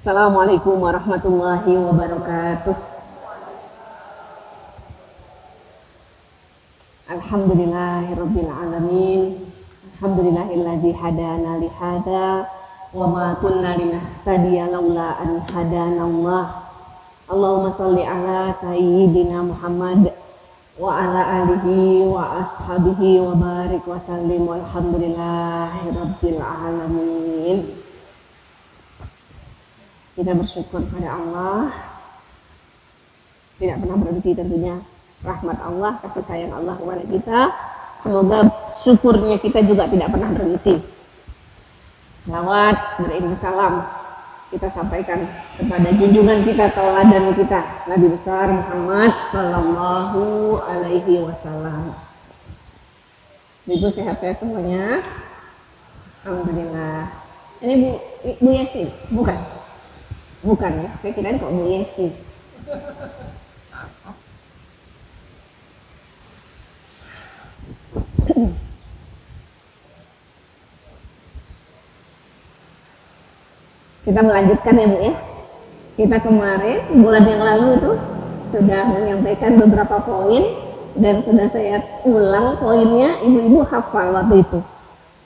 Assalamualaikum warahmatullahi wabarakatuh. Alhamdulillahirabbil alamin. Alhamdulillahilladzi hadana li hada wa ma kunna linahtadiya laula an hadanallah. Allahumma shalli ala sayyidina Muhammad wa ala alihi wa ashabihi wa barik wa sallim walhamdulillahirabbil alamin. Kita bersyukur pada Allah, tidak pernah berhenti tentunya. Rahmat Allah, kasih sayang Allah kepada kita, semoga syukurnya kita juga tidak pernah berhenti. Selawat beriring salam kita sampaikan kepada junjungan kita, tauladan kita, Nabi besar Muhammad Sallallahu Alaihi Wasallam. Ibu sehat-sehat semuanya, alhamdulillah. Ini Bu Yesi, bukan? Bukan ya, saya kirain kok Bu Yesi. Kita melanjutkan ya Bu ya. Kita kemarin bulan yang lalu itu sudah menyampaikan beberapa poin dan sudah saya ulang poinnya, ibu-ibu hafal waktu itu.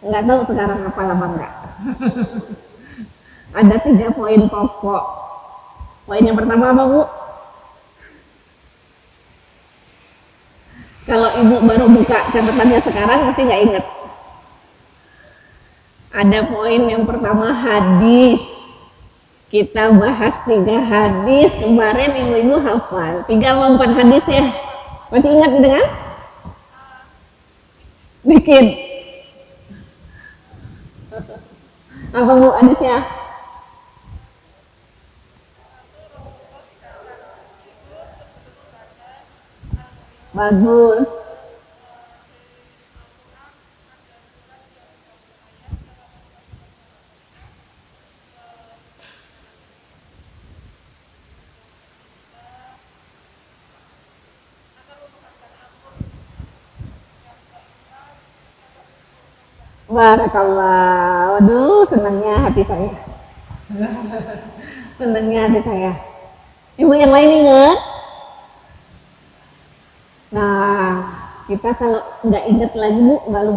Enggak tahu sekarang hafal apa enggak. Ada 3 poin pokok. Poin yang pertama apa Bu? Kalau ibu baru buka catatannya sekarang pasti nggak ingat. Ada poin yang pertama hadis. Kita bahas 3 hadis kemarin, ibu-ibu hafal 3 atau 4 hadis ya. Masih ingat gitu kan? Dikit. Apa Bu hadisnya? Bagus. Barakallah. Waduh, senangnya hati saya. Senangnya hati saya. Ibu yang lain ingat? Nah, kita kalau nggak ingat lagi Bu, nggak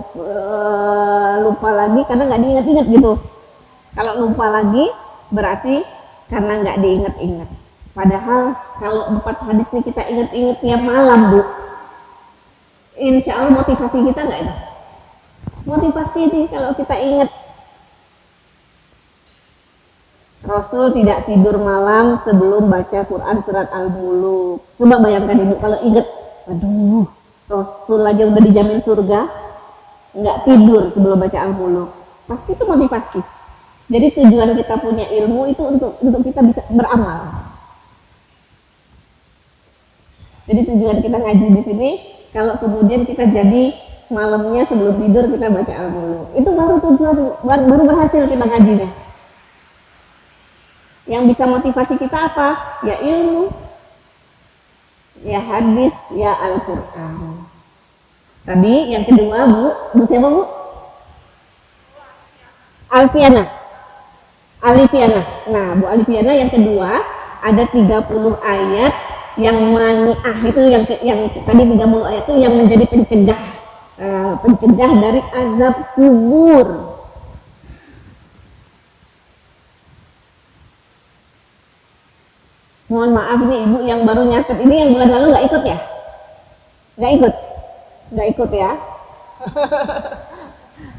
lupa lagi karena nggak diingat-ingat gitu. Kalau lupa lagi berarti karena nggak diingat-ingat. Padahal kalau 4 hadis ini kita ingat-ingat tiap malam Bu, insya Allah motivasi kita nggak itu. Motivasi nih kalau kita ingat. Rasul tidak tidur malam sebelum baca Quran surat Al-Muluk. Coba bayangkan Ibu kalau ingat, aduh, Rasul aja udah dijamin surga, nggak tidur sebelum baca Al-Muluk. Pasti itu motivasi. Jadi tujuan kita punya ilmu itu untuk kita bisa beramal. Jadi tujuan kita ngaji di sini, kalau kemudian kita jadi malamnya sebelum tidur kita baca Al-Muluk, itu baru tujuan, baru berhasil kita ngajinya. Yang bisa motivasi kita apa? Ya ilmu, ya hadis, ya Al-Quran. Tadi yang kedua Bu siapa Bu? Alfiana. Nah Bu Alfiana yang kedua ada 30 ayat yang mani'ah, itu yang tadi 30 ayat itu yang menjadi pencegah dari azab kubur. Mohon maaf nih Ibu yang baru nyatet ini, yang bulan lalu nggak ikut ya? Nggak ikut ya?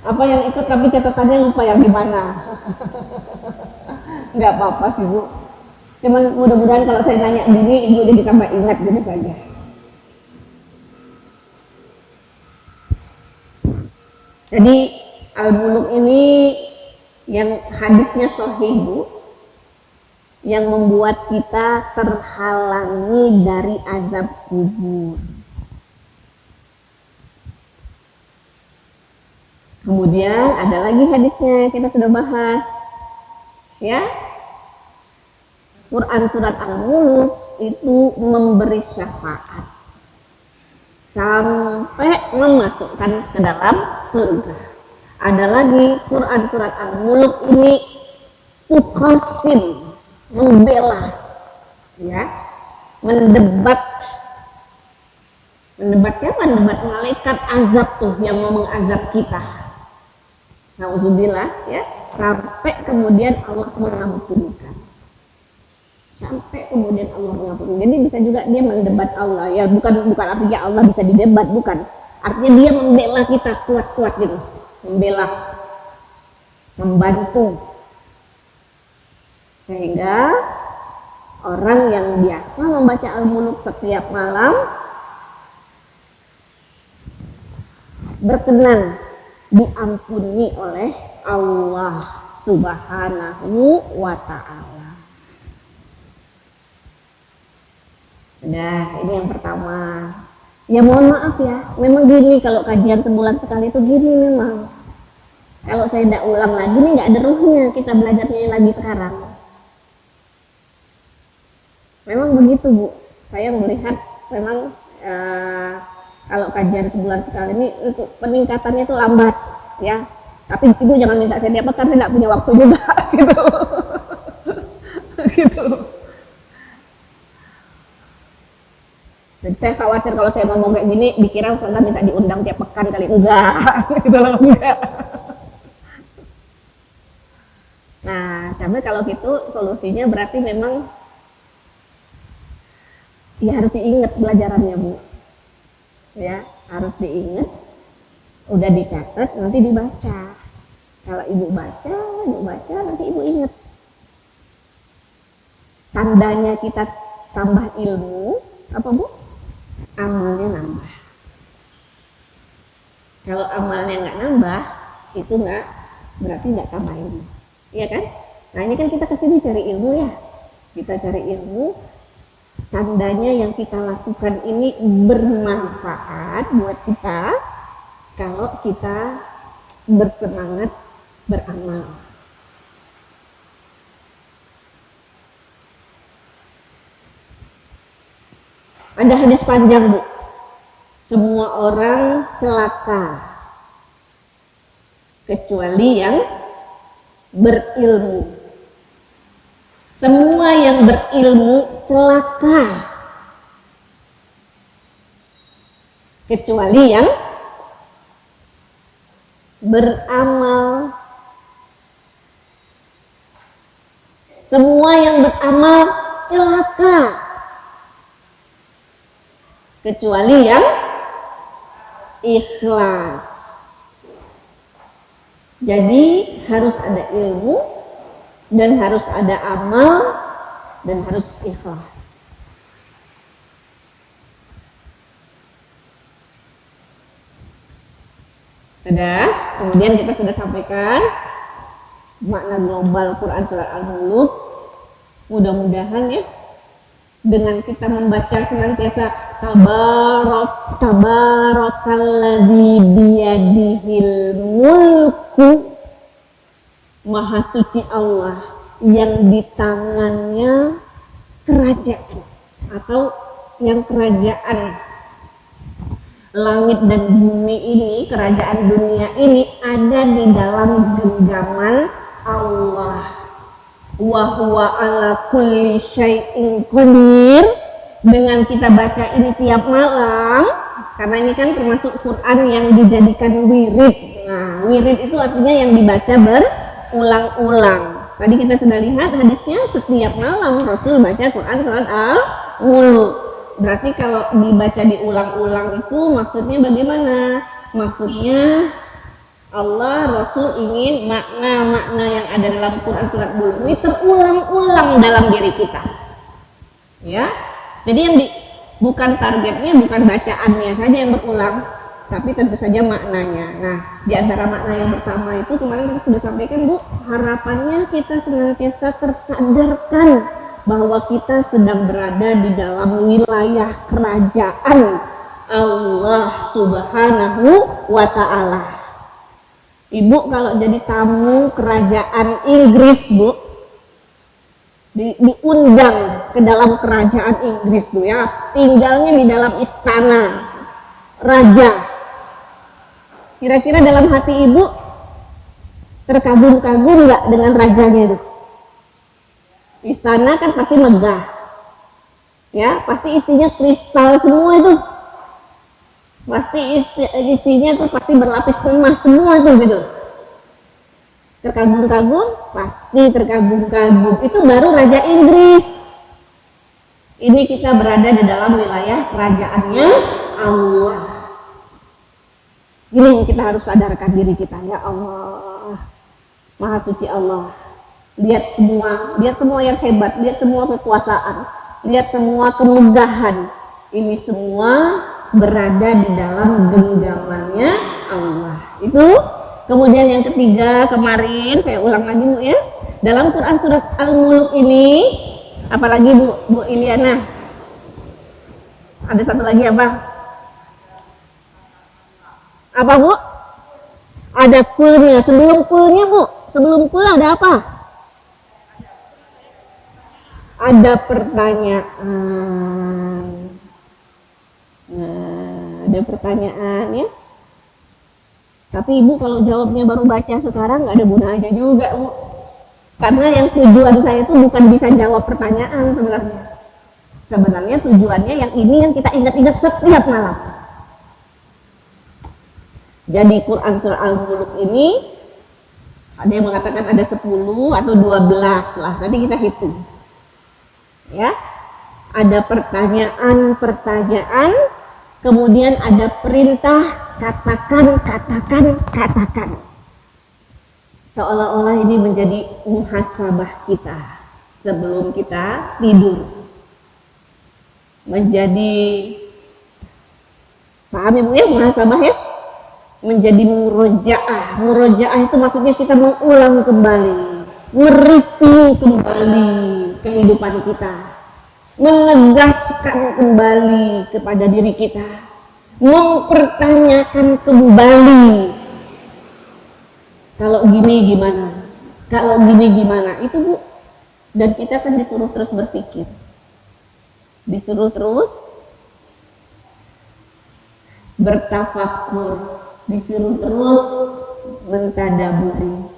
Apa yang ikut tapi catatannya lupa yang di mana? Nggak apa-apa sih Bu. Cuman mudah-mudahan kalau saya nanya gini Ibu jadi tambah ingat gitu saja. Jadi Al-Muluk ini yang hadisnya sahih Bu, yang membuat kita terhalangi dari azab kubur. Kemudian ada lagi hadisnya, kita sudah bahas ya, Quran surat Al-Muluk itu memberi syafaat sampai memasukkan ke dalam surga. Ada lagi Quran surat Al-Muluk ini tuqasim, membela, ya, mendebat siapa? Mendebat malaikat azab tuh yang mau mengazab kita. Nauzubillah, ya, sampai kemudian Allah mengampunkan. Sampai kemudian Allah mengampunkan. Jadi bisa juga dia mendebat Allah, ya, bukan artinya Allah bisa didebat, bukan. Artinya dia membela kita kuat-kuat gitu, membela, membantu. Sehingga orang yang biasa membaca Al-Muluk setiap malam berkenan diampuni oleh Allah Subhanahu wa ta'ala. Sudah, ini yang pertama. Ya mohon maaf ya, memang gini kalau kajian sebulan sekali itu gini memang. Kalau saya tidak ulang lagi nih nggak ada ruhnya kita belajarnya lagi sekarang. Memang begitu Bu, saya melihat memang kalau kajian sebulan sekali ini untuk peningkatannya itu lambat, ya. Tapi Ibu jangan minta saya tiap pekan, saya tidak punya waktu juga, gitu. Gitu. Jadi saya khawatir kalau saya ngomong kayak gini, dikira Ustazah minta diundang tiap pekan kali, enggak, gitu loh, enggak. Nah, tapi kalau gitu solusinya berarti memang ya harus diingat pelajarannya Bu. Ya, harus diingat, udah dicatat, nanti dibaca. Kalau Ibu baca, nanti Ibu ingat. Tandanya kita tambah ilmu, apa Bu? Amalnya nambah. Kalau amalnya nggak nambah, itu berarti nggak tambah ilmu. Iya kan? Nah ini kan kita kesini cari ilmu ya. Kita cari ilmu, tandanya yang kita lakukan ini bermanfaat buat kita kalau kita bersemangat beramal. Ada hadis panjang Bu, semua orang celaka kecuali yang berilmu. Semua yang berilmu celaka kecuali yang beramal. Semua yang beramal celaka kecuali yang ikhlas. Jadi harus ada ilmu dan harus ada amal dan harus ikhlas. Sudah, kemudian kita sudah sampaikan makna global Quran Surat Al-Muluk. Mudah-mudahan ya, dengan kita membaca senantiasa tabarakalladzi biyadihil mulku, maha suci Allah yang di tangannya kerajaan, atau yang kerajaan langit dan bumi ini, kerajaan dunia ini ada di dalam genggaman Allah. Wa huwa ala kulli syai'in qadir. Dengan kita baca ini tiap malam, karena ini kan termasuk Quran yang dijadikan wirid. Nah, wirid itu artinya yang dibaca berulang-ulang. Tadi kita sudah lihat hadisnya, setiap malam Rasul baca Quran Surat Al-Muluk. Berarti kalau dibaca diulang-ulang itu maksudnya bagaimana? Maksudnya Allah, Rasul ingin makna-makna yang ada dalam Quran Surat Muluk ini terulang-ulang dalam diri kita. Ya, jadi yang bukan targetnya, bukan bacaannya saja yang berulang, tapi tentu saja maknanya. Nah, di antara makna yang pertama itu kemarin kita sudah sampaikan Bu, harapannya kita senantiasa tersadarkan bahwa kita sedang berada di dalam wilayah kerajaan Allah Subhanahu wa ta'ala. Ibu kalau jadi tamu kerajaan Inggris Bu, diundang ke dalam kerajaan Inggris Bu ya, tinggalnya di dalam istana raja. Kira-kira dalam hati Ibu terkagum-kagum nggak dengan rajanya itu? Istana kan pasti megah, ya pasti isinya kristal semua itu, pasti isinya tuh pasti berlapis emas semua tuh gitu. Terkagum-kagum, pasti terkagum-kagum. Itu baru Raja Inggris. Ini kita berada di dalam wilayah kerajaannya Allah. Ini yang kita harus sadarkan diri kita, ya Allah, Maha Suci Allah. Lihat semua yang hebat, lihat semua kekuasaan, lihat semua kemegahan. Ini semua berada di dalam genggamannya Allah. Itu. Kemudian yang ketiga, kemarin saya ulang lagi Bu ya. Dalam Quran surat Al-Mulk ini, apalagi Bu Iliana? Ada satu lagi apa? Apa Bu? Ada kulnya. Sebelum kulnya Bu, sebelum kul ada apa? Ada pertanyaan. Nah, ada pertanyaan ya. Tapi Ibu kalau jawabnya baru baca sekarang nggak ada gunanya juga Bu. Karena yang tujuan saya itu bukan bisa jawab pertanyaan sebenarnya. Sebenarnya tujuannya yang ini yang kita ingat-ingat setiap malam. Jadi Quran surah Al-Mulk ini ada yang mengatakan ada 10 atau 12 lah. Nanti kita hitung. Ya. Ada pertanyaan, kemudian ada perintah katakan. Seolah-olah ini menjadi muhasabah kita sebelum kita tidur. Menjadi, paham Ibu ya, muhasabah ya? Menjadi murojaah. Murojaah itu maksudnya kita mengulang kembali, mereview kembali kehidupan kita, menegaskan kembali kepada diri kita, mempertanyakan kembali. Kalau gini gimana? Kalau gini gimana? Itu Bu. Dan kita kan disuruh terus berpikir. Disuruh terus bertafakur. Disuruh terus mentadaburi.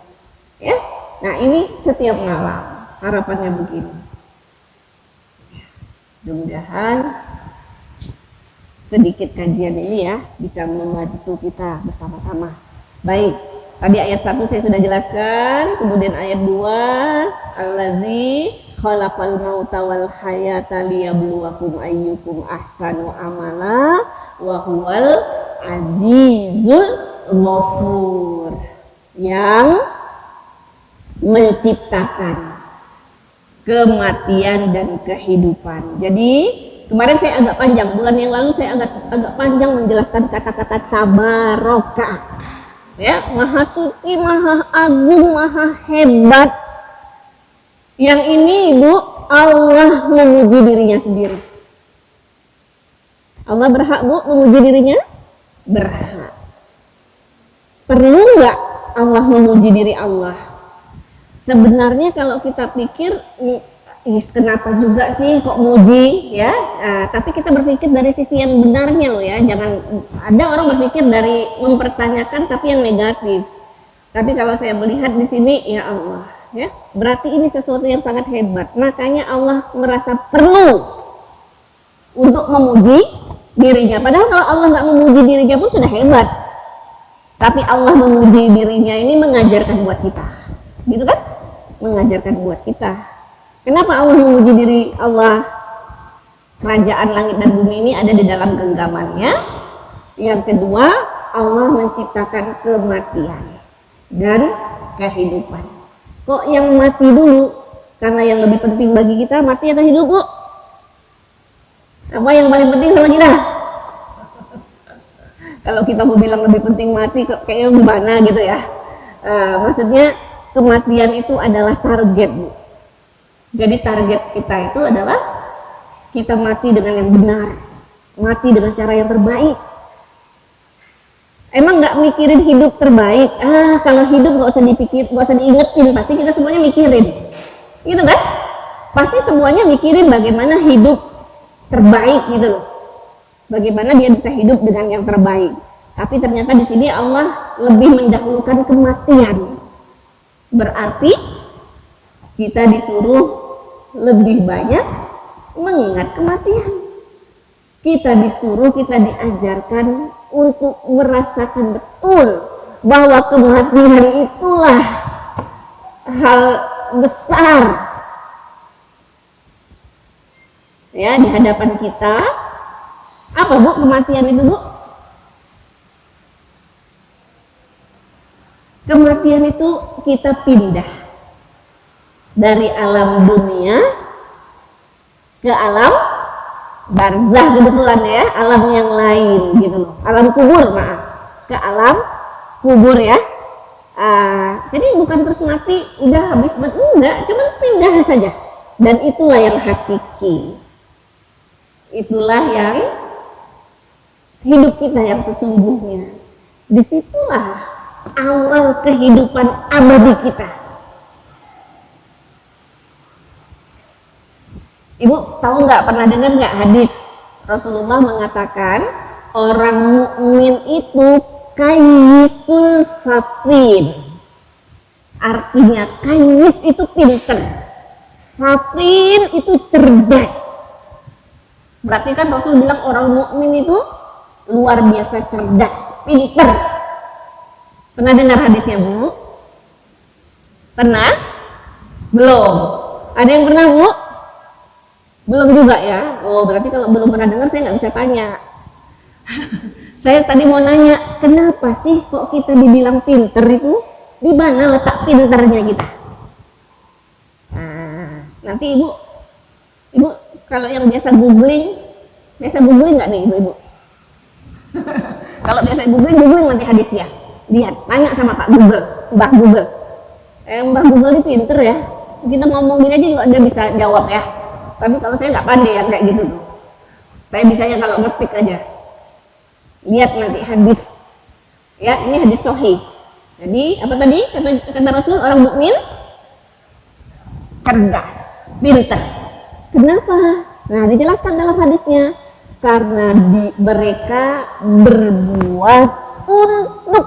Ya. Nah, ini setiap malam harapannya begini. Mudah-mudahan sedikit kajian ini ya bisa membantu kita bersama-sama. Baik. Tadi ayat 1 saya sudah jelaskan, kemudian ayat 2, Allazi khalaqal mauta wal hayata liyabluwakum ayyukum ahsanu amala wa huwal azizul ghafur. Yang menciptakan kematian dan kehidupan. Jadi kemarin saya agak panjang, bulan yang lalu saya agak panjang menjelaskan kata-kata tabaraka. Ya, maha suci, maha agung, maha hebat. Yang ini Ibu, Allah memuji dirinya sendiri. Allah berhak Bu memuji dirinya? Berhak. Perlu nggak Allah memuji diri Allah? Sebenarnya kalau kita pikir, kenapa juga sih kok muji ya? Tapi kita berpikir dari sisi yang benarnya loh ya. Jangan ada orang berpikir dari mempertanyakan tapi yang negatif. Tapi kalau saya melihat di sini ya Allah ya, berarti ini sesuatu yang sangat hebat. Makanya Allah merasa perlu untuk memuji dirinya. Padahal kalau Allah nggak memuji dirinya pun sudah hebat. Tapi Allah memuji dirinya ini mengajarkan buat kita, gitu kan? Mengajarkan buat kita. Kenapa Allah memuji diri Allah? Kerajaan langit dan bumi ini ada di dalam genggamannya. Yang kedua, Allah menciptakan kematian dan kehidupan. Kok yang mati dulu? Karena yang lebih penting bagi kita mati atau hidup Bu? Apa yang paling penting sama kita? Kalau kita mau bilang lebih penting mati, kayaknya gimana gitu ya? Maksudnya kematian itu adalah target Bu. Jadi target kita itu adalah kita mati dengan yang benar, mati dengan cara yang terbaik. Emang nggak mikirin hidup terbaik? Kalau hidup nggak usah dipikir, nggak usah diingetin, pasti kita semuanya mikirin, gitu kan? Pasti semuanya mikirin bagaimana hidup terbaik gitu loh. Bagaimana dia bisa hidup dengan yang terbaik. Tapi ternyata di sini Allah lebih mendahulukan kematian. Berarti kita disuruh lebih banyak mengingat kematian. Kita disuruh, kita diajarkan untuk merasakan betul bahwa kematian itulah hal besar ya di hadapan kita. Apa Bu kematian itu Bu? Kematian itu kita pindah dari alam dunia ke alam barzah, kebetulan ya, alam yang lain gitu loh, alam kubur, maaf, ke alam kubur ya. Jadi bukan terus mati udah habis, enggak, cuman pindah saja, dan itulah yang hakiki, itulah yang hidup kita yang sesungguhnya. Disitulah awal kehidupan abadi kita. Ibu tahu nggak, pernah dengar nggak hadis Rasulullah mengatakan orang mukmin itu kayyisul fatin. Artinya kayyis itu pinter, fatin itu cerdas. Berarti kan Rasul bilang orang mukmin itu luar biasa cerdas, pinter. Pernah dengar hadisnya Bu? Pernah? Belum? Ada yang pernah Bu? Belum juga ya? Oh berarti kalau belum pernah dengar saya nggak bisa tanya. Saya tadi mau nanya, kenapa sih kok kita dibilang pinter itu? Di mana letak pinternya kita? Nah, nanti Ibu kalau yang biasa googling nggak nih Ibu? Kalau biasa googling nanti hadisnya. Lihat, tanya sama Pak Google, Mbah Google. Mbah Google ini pinter ya. Kita ngomong gini aja juga dia bisa jawab ya. Tapi kalau saya nggak pandai yang kayak gitu tuh. Saya bisanya kalau ngetik aja. Lihat nanti hadis. Ya, ini hadis sahih. Jadi apa tadi kata Rasul, orang mukmin cerdas, pinter. Kenapa? Nah, dijelaskan dalam hadisnya. Karena mereka berbuat untuk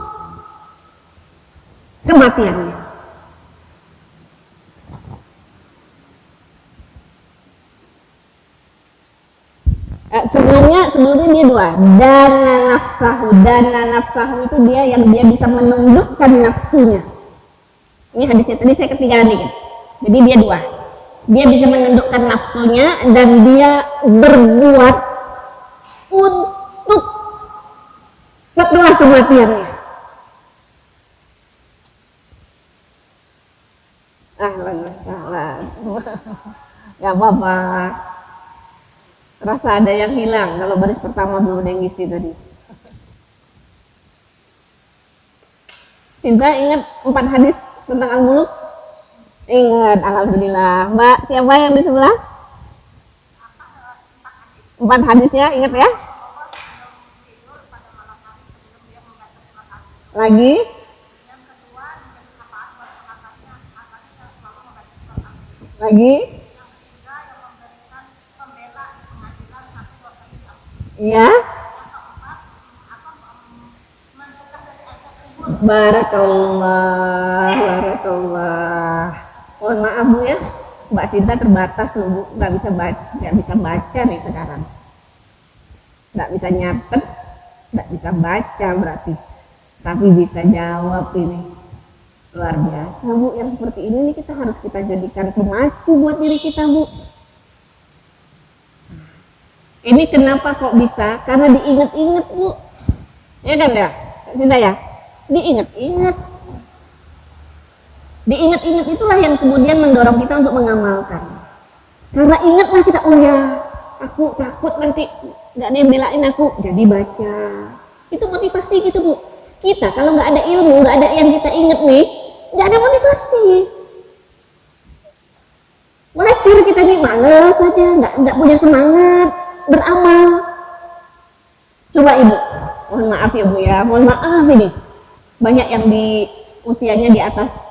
kematiannya. Sebelumnya dia dua, dana nafsahu itu dia yang dia bisa menundukkan nafsunya. Ini hadisnya tadi saya ketinggalan dikit. Jadi dia dua, dia bisa menundukkan nafsunya dan dia berbuat untuk setelah kematiannya. Ahlan wa sahlan. Gak apa-apa. Rasa ada yang hilang kalau baris pertama belum ada yang ngisi tadi. Sinta ingat 4 hadis tentang al-muluk? Ingat, alhamdulillah. Mbak, siapa yang di sebelah? 4 hadisnya ingat ya? Lagi? Lagi? Ya, barakallah. Mohon maaf Bu ya, Mbak Sinta terbatas loh Bu, nggak bisa baca nih sekarang, nggak bisa nyatet, nggak bisa baca berarti, tapi bisa jawab ini. Luar biasa Bu, yang seperti ini nih kita harus jadikan pemacu buat diri kita Bu. Ini kenapa kok bisa? Karena diingat-ingat Bu. Ya kan ya, Sinta ya? Diingat-ingat. Diingat-ingat itulah yang kemudian mendorong kita untuk mengamalkan. Karena ingatlah kita, oh ya, aku takut nanti nggak ada yang belain aku, jadi baca. Itu motivasi gitu Bu. Kita kalau nggak ada ilmu, nggak ada yang kita ingat nih, nggak ada motivasi. Wajar kita nih males aja, nggak punya semangat beramal. Coba Ibu, mohon maaf ya Bu ya, mohon maaf ini banyak yang di usianya di atas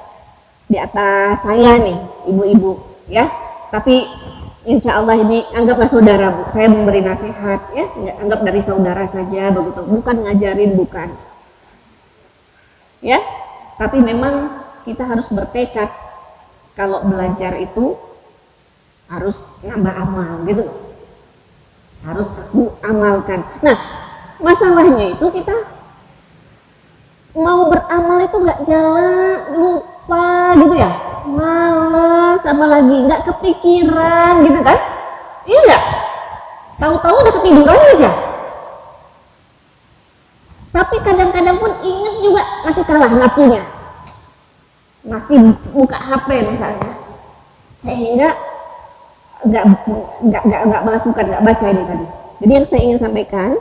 saya nih, ibu-ibu ya, tapi insya Allah ini anggaplah saudara Bu, saya memberi nasihat ya, anggap dari saudara saja begitu, bukan ngajarin, bukan ya, tapi memang kita harus bertekad kalau belajar itu harus nambah amal gitu, harus aku amalkan. Nah, masalahnya itu kita mau beramal itu nggak jalan, lupa gitu ya, malas, apalagi nggak kepikiran gitu kan? Iya nggak? Tahu-tahu udah ketiduran aja. Tapi kadang-kadang pun ingat juga masih kalah nafsunya, masih buka HP misalnya, sehingga nggak melakukan, nggak baca ini tadi. Jadi yang saya ingin sampaikan,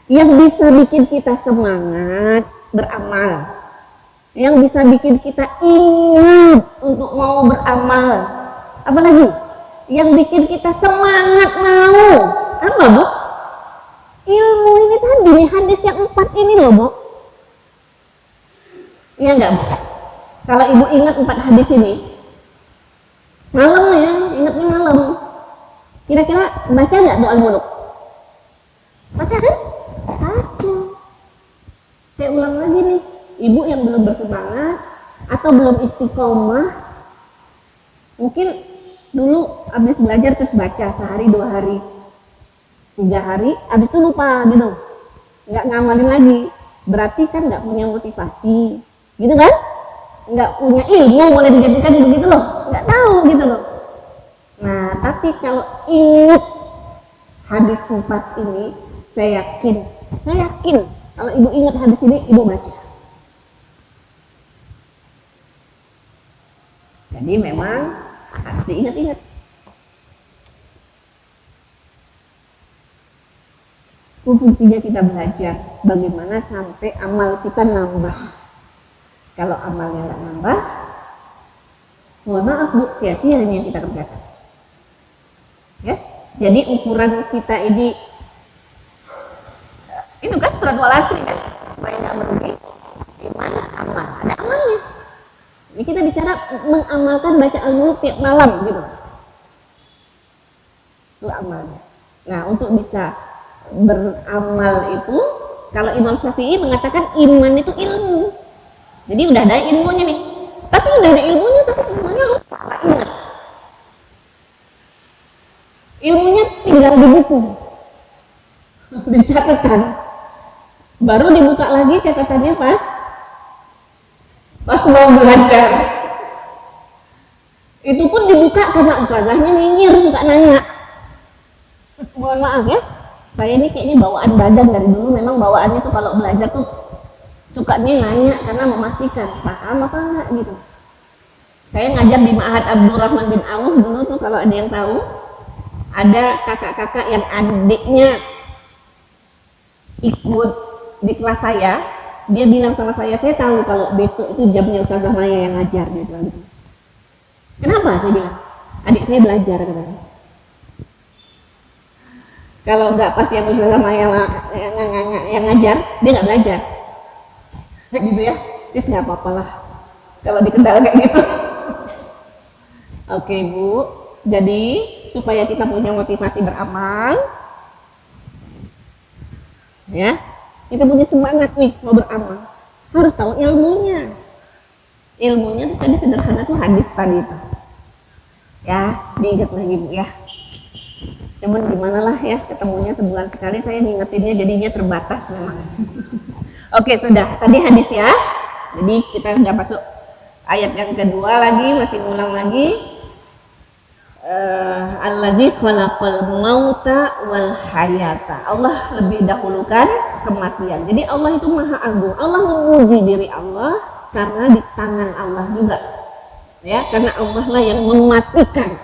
yang bisa bikin kita semangat beramal, yang bisa bikin kita ingat untuk mau beramal, apalagi yang bikin kita semangat mau, apa Bu? Ilmu ini tadi nih, hadis yang 4 ini loh Bu. Iya nggak Bu? Kalau Ibu ingat 4 hadis ini, malam ya, ingatnya malam. Kira-kira baca nggak doa muluk? Baca kan? Baca. Saya ulang lagi nih, Ibu yang belum bersemangat atau belum istiqomah, mungkin dulu habis belajar terus baca sehari 2 hari, 3 hari, habis itu lupa gitu, nggak ngamalin lagi, berarti kan nggak punya motivasi, gitu kan? Nggak punya ilmu, boleh dijadikan begitu loh, nggak tahu gitu loh. Nah, tapi kalau ingat hadis 4 ini, saya yakin kalau Ibu ingat hadis ini, Ibu baca. Jadi memang harus diingat-ingat. Fungsinya kita belajar bagaimana sampai amal kita nambah. Kalau amalnya nggak nambah, mohon maaf Bu, sia-sia yang kita kerjakan. Ya, jadi ukuran kita ini itu kan surat Wal-Asri kan, supaya nggak merugi. Di mana amal? Ada amalnya. Ini kita bicara mengamalkan baca Al-Muluk tiap malam gitu. Itu amalnya. Nah, untuk bisa beramal itu, kalau Imam Syafi'i mengatakan iman itu ilmu. Jadi udah ada ilmunya nih. Tapi udah ada ilmunya, tapi sebenarnya lupa, nggak ingat. Ilmunya tinggal di buku, dicatatkan. Baru dibuka lagi catatannya pas mau belajar. Itu pun dibuka karena ustazahnya nyinyir, suka nanya. Mohon maaf ya, saya ini kayaknya bawaan badan dari dulu, memang bawaannya tuh kalau belajar tuh sukanya nanya karena memastikan paham apa enggak gitu. Saya ngajar di Ma'had Abdurrahman bin Auf dulu tuh, kalau ada yang tahu, ada kakak-kakak yang adiknya ikut di kelas saya, dia bilang sama saya tahu kalau besok itu jamnya Ustazah Maya yang ngajar gitu. Kenapa? Saya bilang, adik saya belajar katanya. Kalau nggak pas yang Ustazah Maya yang ngajar, dia nggak belajar. Gitu ya, terus nggak apa-apa lah kalau dikenal kayak gitu. Oke Bu, jadi supaya kita punya motivasi beramal, ya, kita punya semangat nih mau beramal, harus tahu ilmunya. Ilmunya tuh tadi sederhana tuh hadis tadi itu, ya, diingat lagi Bu ya. Cuman gimana lah ya, ketemunya sebulan sekali, saya ngingetinnya jadinya terbatas memang. Oke, sudah, tadi hadis ya. Jadi kita sudah masuk ayat yang kedua lagi, masih ngulang lagi. Alladzi khalaqal mauta wal hayata. Allah lebih dahulukan kematian. Jadi Allah itu maha agung. Allah memuji diri Allah karena di tangan Allah juga. Ya, karena Allah lah yang mematikan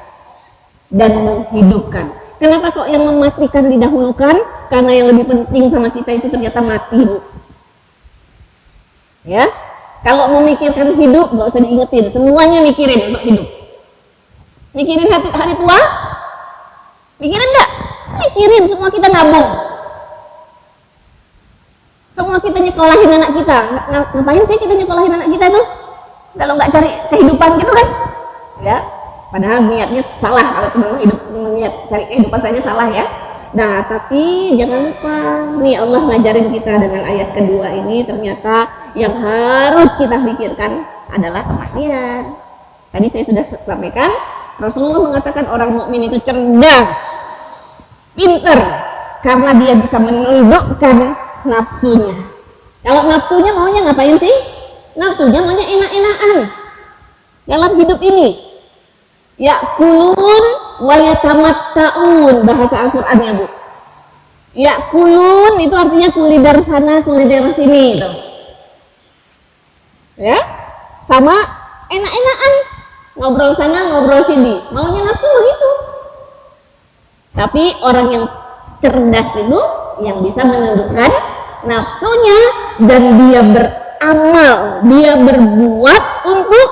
dan menghidupkan. Kenapa kok yang mematikan didahulukan? Karena yang lebih penting sama kita itu ternyata mati, Bu. Ya, kalau memikirkan hidup nggak usah diingetin, semuanya mikirin untuk hidup. Mikirin hari tua, mikirin nggak? Mikirin, semua kita nabung, semua kita nyekolahin anak kita. Ngapain sih kita nyekolahin anak kita tuh kalau nggak cari kehidupan gitu kan? Ya, padahal niatnya salah, kalau cuma hidup niat cari kehidupan saja salah ya. Nah, tapi jangan lupa nih, Allah ngajarin kita dengan ayat kedua ini, ternyata yang harus kita pikirkan adalah kematian. Tadi saya sudah sampaikan, Rasulullah mengatakan orang mukmin itu cerdas, pinter, karena dia bisa menundukkan nafsunya. Kalau nafsunya maunya ngapain sih? Nafsunya maunya enak-enakan dalam hidup ini. Yakulun wa yatamatta'un, bahasa Al-Qur'annya, Bu. Yakulun itu artinya kuliner sana, kuliner sini itu. Ya, sama enak-enakan, ngobrol sana, ngobrol sini. Maunya nafsu begitu. Tapi orang yang cerdas itu yang bisa menundukkan nafsunya dan dia beramal, dia berbuat untuk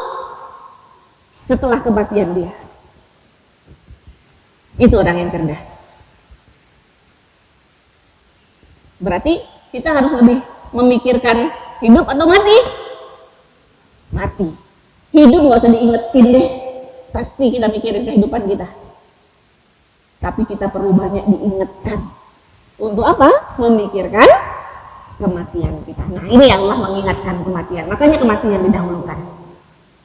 setelah kematian dia. Itu orang yang cerdas. Berarti kita harus lebih memikirkan hidup atau mati? Mati. Hidup nggak usah diingetin deh, pasti kita mikirin kehidupan kita. Tapi kita perlu banyak diingatkan. Untuk apa? Memikirkan kematian kita. Nah, ini yang Allah mengingatkan kematian. Makanya kematian didahulukan.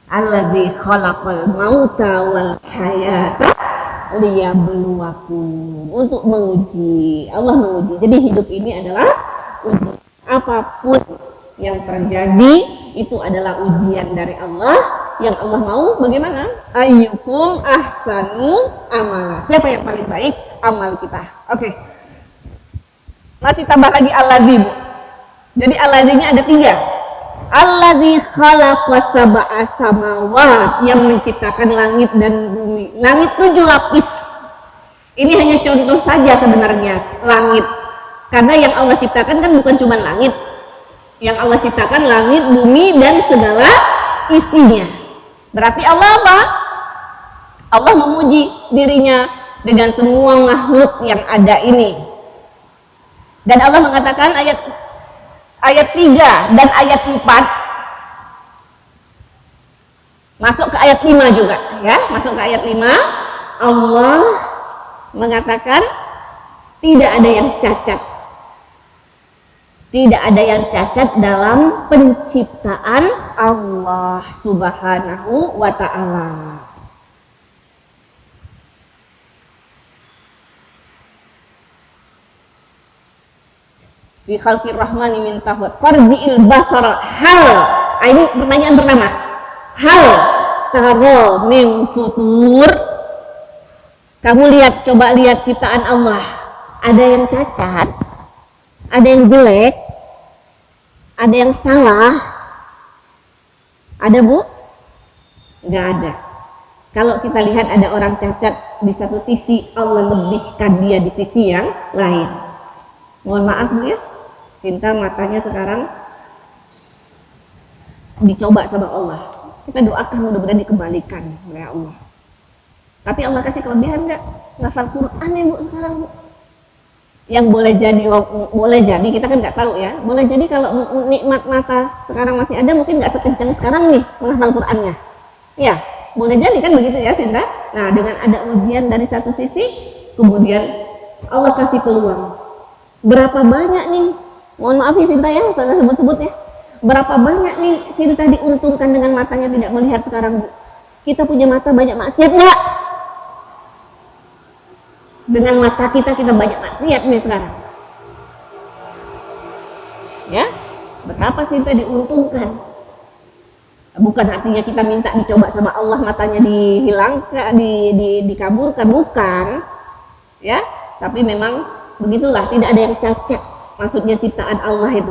Alladzi khalaqal mauta wal hayata liyabluwakum, untuk menguji. Allah menguji. Jadi hidup ini adalah uji. Apapun yang terjadi itu adalah ujian dari Allah, yang Allah mau bagaimana? Ayyukum ahsanu amala. Siapa yang paling baik amal kita? Oke. Masih tambah lagi allazi, Bu. Jadi allazinya ada 3. Allazi khalaqa sab'a samawat, yang menciptakan langit dan bumi. Langit 7 lapis. Ini hanya contoh saja sebenarnya langit. Karena yang Allah ciptakan kan bukan cuma langit. Yang Allah ciptakan langit, bumi dan segala isinya. Berarti Allah apa? Allah memuji dirinya dengan semua makhluk yang ada ini. Dan Allah mengatakan ayat 3 dan ayat 4, masuk ke ayat 5 juga ya, masuk ke ayat 5, Allah mengatakan tidak ada yang cacat. Tidak ada yang cacat dalam penciptaan Allah Subhanahu wa ta'ala. Fi khalqir rahmani min tahwat farji'il basara hal. Ini pertanyaan pertama. Hal taro min futur. Kamu lihat, coba lihat ciptaan Allah. Ada yang cacat, ada yang jelek, ada yang salah. Ada, Bu? Nggak ada. Kalau kita lihat ada orang cacat di satu sisi, Allah lebihkan dia di sisi yang lain. Mohon maaf, Bu ya. Sinta matanya sekarang dicoba sama Allah. Kita doakan mudah-mudahan dikembalikan oleh Allah. Tapi Allah kasih kelebihan nggak? Ngafal Quran ya, Bu, sekarang, Bu. Yang boleh jadi kita kan nggak tahu ya. Boleh jadi kalau nikmat mata sekarang masih ada, mungkin nggak sekencang sekarang nih menghafal Qurannya. Ya, boleh jadi kan begitu ya, Sinta. Nah, dengan ada ujian dari satu sisi, kemudian Allah kasih peluang. Berapa banyak nih? Mohon maaf ya Sinta ya, saya sebut-sebut ya. Berapa banyak nih Sinta diuntungkan dengan matanya tidak melihat sekarang, Bu? Kita punya mata banyak maksiat nggak? Dengan mata kita banyak maksiat nih sekarang. Ya, betapa Sinta diuntungkan. Bukan artinya kita minta dicoba sama Allah matanya dihilangkan, dikaburkan, bukan. Ya, tapi memang begitulah, tidak ada yang cacat. Maksudnya ciptaan Allah itu.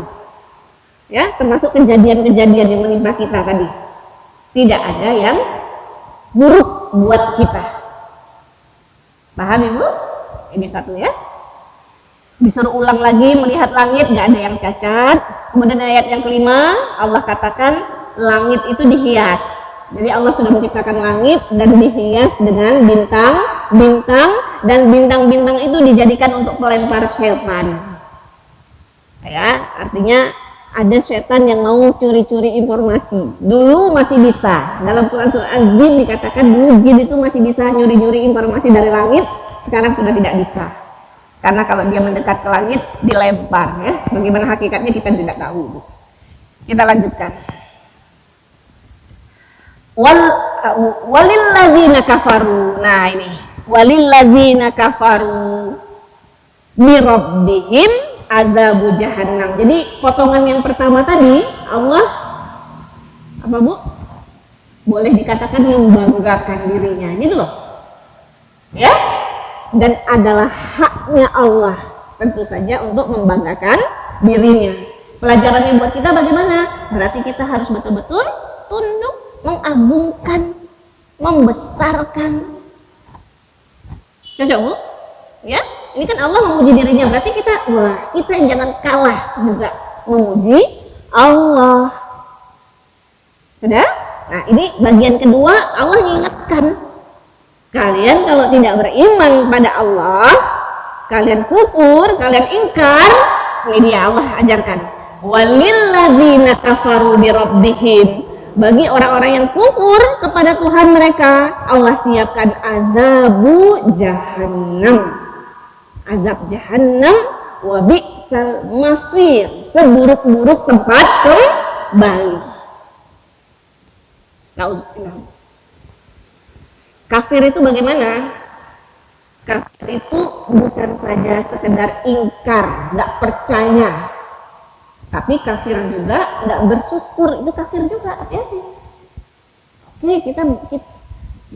Ya, termasuk kejadian-kejadian yang menimpa kita tadi. Tidak ada yang buruk buat kita. Paham, Ibu? Ini satu ya. Disuruh ulang lagi melihat langit, nggak ada yang cacat. Kemudian ayat yang kelima, Allah katakan langit itu dihias. Jadi Allah sudah menciptakan langit dan dihias dengan bintang-bintang, dan bintang-bintang itu dijadikan untuk pelempar setan. Ya, artinya ada setan yang mau curi-curi informasi. Dulu masih bisa. Dalam Quran surah Al-Jin dikatakan dulu jin itu masih bisa nyuri-nyuri informasi dari langit, sekarang sudah tidak bisa. Karena kalau dia mendekat ke langit dilempar ya. Bagaimana hakikatnya kita tidak tahu. Kita lanjutkan. Wal walillazina kafaru. Nah ini walillazina kafaru birabbihim azabu jahannam. Jadi potongan yang pertama tadi Allah apa Bu? Boleh dikatakan membanggakan dirinya gitu loh. Ya? Dan adalah haknya Allah tentu saja untuk membanggakan dirinya. Pelajarannya buat kita bagaimana? Berarti kita harus betul-betul tunduk, mengagungkan, membesarkan. Cocok Bu? Ya? Ini kan Allah memuji dirinya, berarti kita yang jangan kalah juga memuji Allah. Sudah? Nah, ini bagian kedua, Allah ingatkan kalian kalau tidak beriman pada Allah, kalian kufur, kalian ingkar, ini dia Allah ajarkan. Walilladzina kafaru birabbihim, bagi orang-orang yang kufur kepada Tuhan mereka, Allah siapkan azabu jahannam. Azab jahannam wa bi'sal masir, seburuk-buruk tempat kembali. Kafir itu bagaimana? Kafir itu bukan saja sekedar ingkar, nggak percaya, tapi kafir juga nggak bersyukur, itu kafir juga. Hati-hati. Oke, kita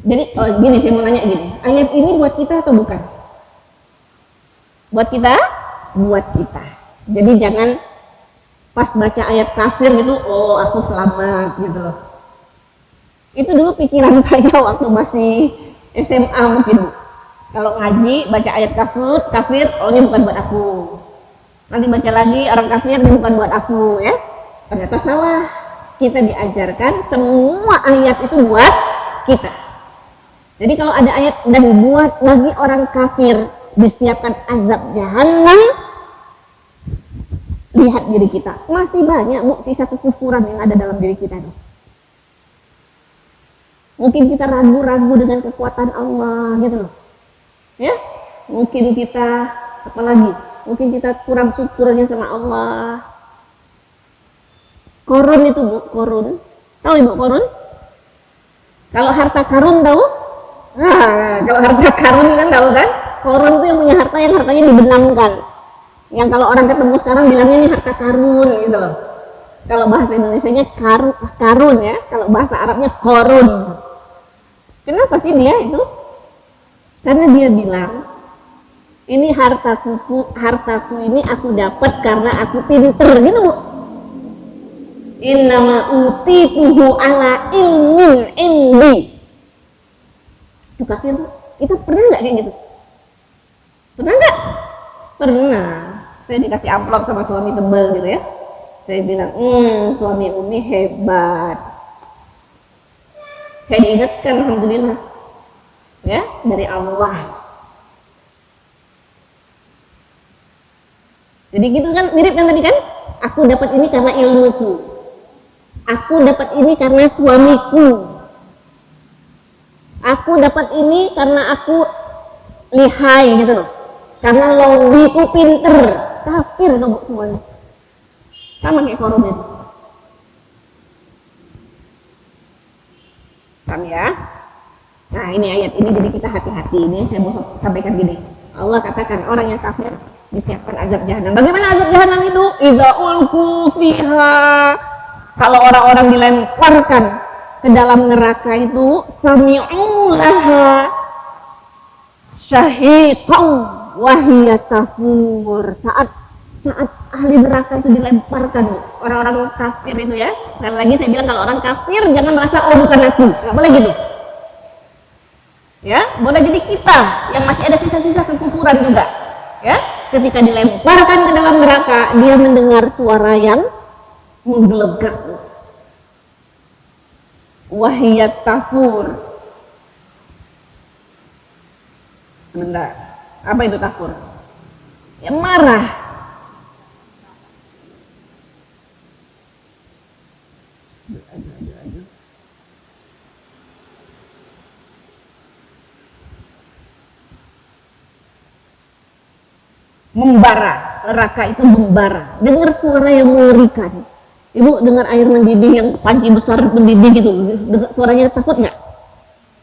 jadi gini, saya mau nanya gini, ayat ini buat kita atau bukan? Buat kita? Buat kita. Jadi jangan pas baca ayat kafir gitu, oh aku selamat gitu loh. Itu dulu pikiran saya waktu masih SMA mungkin. Kalau ngaji baca ayat kafir, oh ini bukan buat aku. Nanti baca lagi orang kafir, ini bukan buat aku ya. Ternyata salah. Kita diajarkan semua ayat itu buat kita. Jadi kalau ada ayat dan buat bagi orang kafir disiapkan azab jahannam, lihat diri kita, masih banyak Bu sisa kekufuran yang ada dalam diri kita nih. Mungkin kita ragu-ragu dengan kekuatan Allah gitu loh ya, mungkin kita apalagi, mungkin kita kurang syukurnya sama Allah. Korun itu Bu, korun tahu Ibu korun? Kalau harta karun tahu? Nah, kalau harta karun kan tahu kan? Korun itu yang punya harta yang hartanya dibenamkan. Yang kalau orang ketemu sekarang bilangnya ini harta karun gitu loh. Kalau bahasa Indonesianya karun ya, kalau bahasa Arabnya korun. Kenapa sih dia itu? Karena dia bilang ini hartaku ini aku dapat karena aku pinter gitu Bu. Innama utituhu ala ilmin indi. Itu kafir Bu. Itu pernah nggak kayak gitu? Pernah nggak? Pernah. Saya dikasih amplop sama suami tebal gitu ya. Saya bilang, suami Umi hebat. Saya diingatkan, alhamdulillah, ya dari Allah. Jadi gitu kan, mirip kan tadi kan? Aku dapat ini karena ilmuku. Aku dapat ini karena suamiku. Aku dapat ini karena aku lihai gitu loh. Karena logiku pinter. Kafir tuh Bu semuanya. Sama kayak korun itu. Paham ya? Nah ini ayat ini jadi kita hati-hati. Ini saya mau sampaikan gini. Allah katakan orang yang kafir disiapkan azab jahanam. Bagaimana azab jahanam itu? Idza ulqu fiha. Kalau orang-orang dilemparkan ke dalam neraka itu, sami'u laha syahiqan wa hiya tafur. Saat ahli neraka itu dilemparkan, orang-orang kafir itu ya. Sekali lagi saya bilang kalau orang kafir jangan merasa oh bukan aku, nggak boleh gitu. Ya, boleh jadi kita yang masih ada sisa-sisa kekufuran juga. Ya, ketika dilemparkan ke dalam neraka, dia mendengar suara yang menggelegak. Wahiyat tafur. Sebentar, apa itu tafur? Ya marah. Membara, neraka itu membara. Dengar suara yang mengerikan. Ibu dengar air mendidih yang panci besar mendidih gitu, dengar suaranya takut nggak?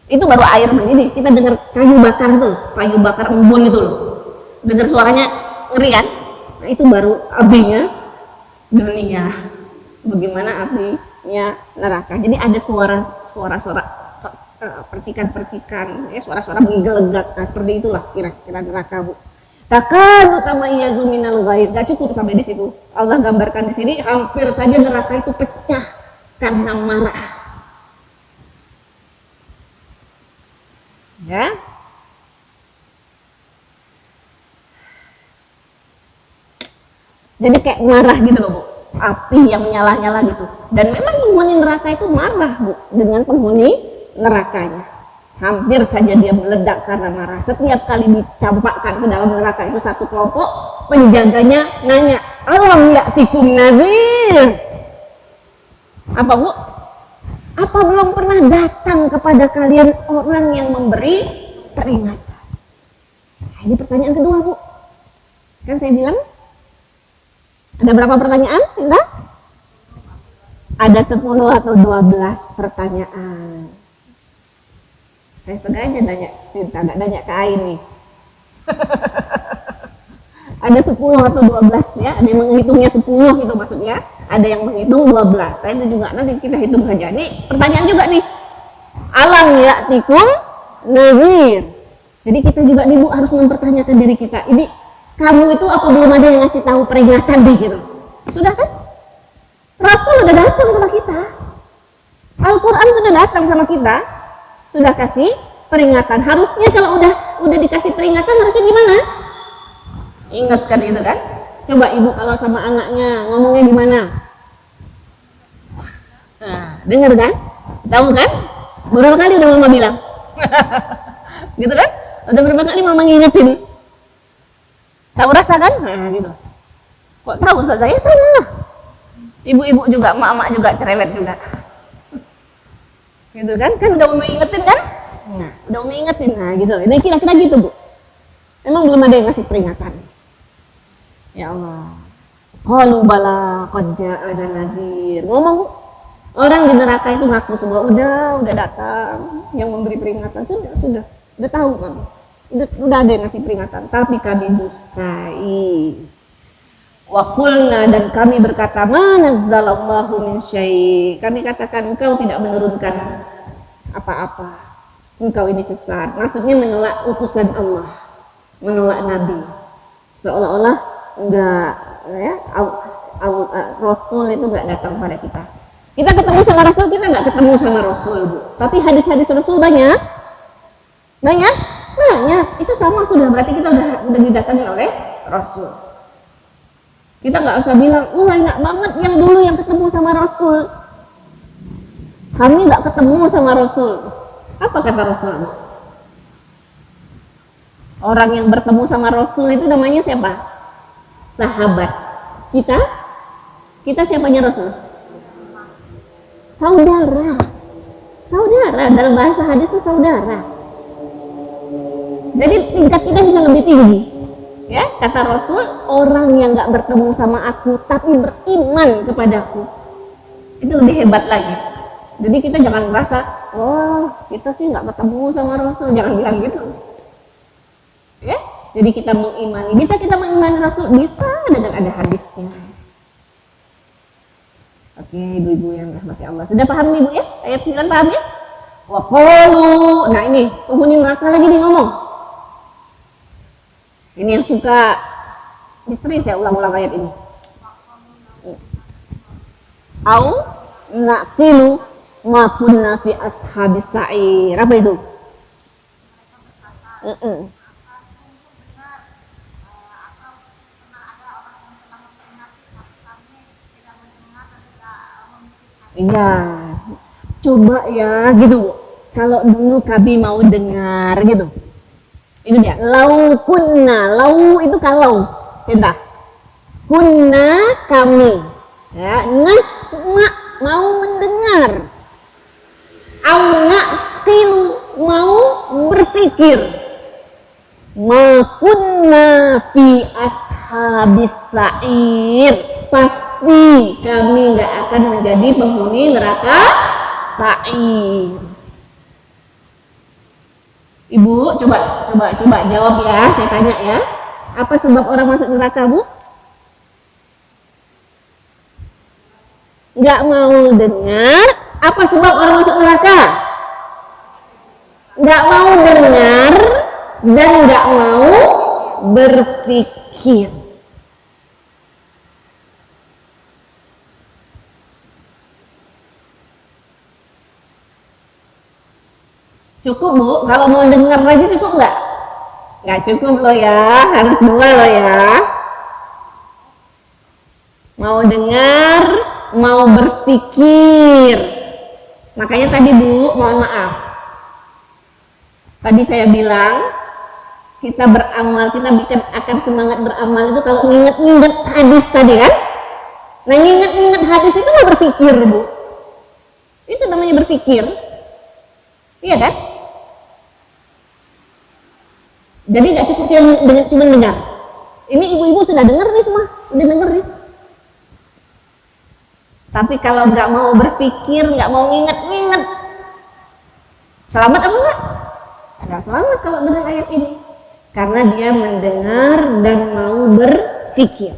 Itu baru air mendidih. Kita dengar kayu bakar tuh, kayu bakar embun itu loh. Dengar suaranya ngeri kan? Nah, itu baru apinya dunia. Bagaimana apinya neraka. Jadi ada suara-suara percikan-percikan, suara-suara menggelegak. Nah, seperti itulah kira-kira neraka, Bu. Takkan utamayyazu minal ghaiz. Gak cukup sampai di situ. Allah gambarkan di sini hampir saja neraka itu pecah karena marah. Ya. Jadi kayak marah gitu loh, Bu. Api yang menyala-nyala gitu. Dan memang penghuni neraka itu marah, Bu, dengan penghuni nerakanya. Hampir saja dia meledak karena marah. Setiap kali dicampakkan ke dalam neraka itu satu kelompok, penjaganya nanya, "Alam ya'tikum nadhir?" Apa, Bu? Apa belum pernah datang kepada kalian orang yang memberi peringatan? Nah, ini pertanyaan kedua, Bu. Kan saya bilang ada berapa pertanyaan, Sinta? Ada 10 atau 12 pertanyaan. Saya sengaja nanya Sinta, gak nanya ke Ain nih. Ada 10 atau 12 ya, ada yang menghitungnya 10 itu maksudnya, ada yang menghitung 12. Saya itu juga nanti kita hitung saja. Nih pertanyaan juga nih. Alam ya'tikum nadhir. Jadi kita juga nih, Bu, harus mempertanyakan diri kita. Ini kamu itu apa belum ada yang ngasih tahu peringatan deh gitu? Sudah kan? Rasul udah datang sama kita. Al-Quran sudah datang sama kita. Sudah kasih peringatan. Harusnya kalau udah dikasih peringatan harusnya gimana? Ingatkan itu kan? Coba ibu kalau sama anaknya ngomongnya gimana? Nah, dengar kan? Tahu kan? Berapa kali udah mama bilang? Gitu kan? Udah berapa kali mama ngingetin? Tahu rasa kan? Nah, gitu. Kok tahu saja ya sama. Ibu-ibu juga, mak-mak juga cerewet juga. Gitu kan? Kan udah mengingetin kan? Nah, udah mengingetin. Nah, gitu. Ini kira-kira gitu, Bu. Memang belum ada yang ngasih peringatan. Ya Allah. Qalu bala qad ja'ana nazir. Ngomong, Bu. Orang di neraka itu ngaku semua udah datang yang memberi peringatan. Sudah. Udah tahu kan? Udah ada yang ngasih peringatan, tapi kami dustai. Wa qulna, dan kami berkata, ma nazzalallahu min syai'. Kami katakan engkau tidak menurunkan apa-apa. Engkau ini sesat. Maksudnya menolak utusan Allah, menolak Nabi. Seolah-olah enggak ya, Rasul itu enggak datang pada kita. Kita ketemu sama Rasul, kita enggak ketemu sama Rasul, Bu. Tapi hadis-hadis Rasul banyak. Banyak. Itu sama sudah, berarti kita udah didatangi oleh Rasul. Kita nggak usah bilang, enak banget yang dulu yang ketemu sama Rasul. Kami nggak ketemu sama Rasul. Apa kata Rasul? Orang yang bertemu sama Rasul itu namanya siapa? Sahabat. Kita siapanya Rasul? Saudara. Dalam bahasa hadis itu saudara. Jadi tingkat kita bisa lebih tinggi. Ya, kata Rasul, orang yang nggak bertemu sama aku tapi beriman kepadaku, itu lebih hebat lagi. Jadi kita jangan merasa, kita sih nggak ketemu sama Rasul, jangan bilang gitu. Ya, jadi kita mengimani. Bisa kita mengimani Rasul, bisa dengan ada hadisnya. Oke, ibu-ibu yang rahmati Allah, sudah paham nih, Bu ya? Ayat 9 paham ya? Wa qalu. Nah ini penghuni neraka lagi nih ngomong. Ini yang suka misteri, saya ulang-ulang ayat ini. Au naqilu ma kunna fi ashabis sa'ir. Apa itu? Iya, coba ya gitu. Kalau dulu kami mau dengar gitu. Itu dia, lau kunna, lau itu kalau, Sinta. Kunna kami, ya, nasma mau mendengar, au naqilu mau berpikir, ma kunna fi ashabis sa'ir, pasti kami nggak akan menjadi penghuni neraka sa'ir. Ibu, coba jawab ya, saya tanya ya. Apa sebab orang masuk neraka, Bu? Nggak mau dengar. Apa sebab orang masuk neraka? Nggak mau dengar dan nggak mau berpikir. Cukup, Bu? Kalau mau dengar aja cukup nggak? Nggak cukup loh ya, harus 2 loh ya. Mau dengar, mau berpikir. Makanya tadi, Bu, mohon maaf. Tadi saya bilang, kita beramal, kita akan semangat beramal itu kalau nginget-nginget hadis tadi kan? Nah, nginget-nginget hadis itu mau berpikir, Bu. Itu namanya berpikir. Iya kan? Jadi nggak cukup cuma dengar. Ini ibu-ibu sudah dengar nih semua, udah denger nih. Tapi kalau nggak mau berpikir, nggak mau nginget-nginget, selamat apa enggak? Nggak selamat kalau dengan ayat ini. Karena dia mendengar dan mau berpikir.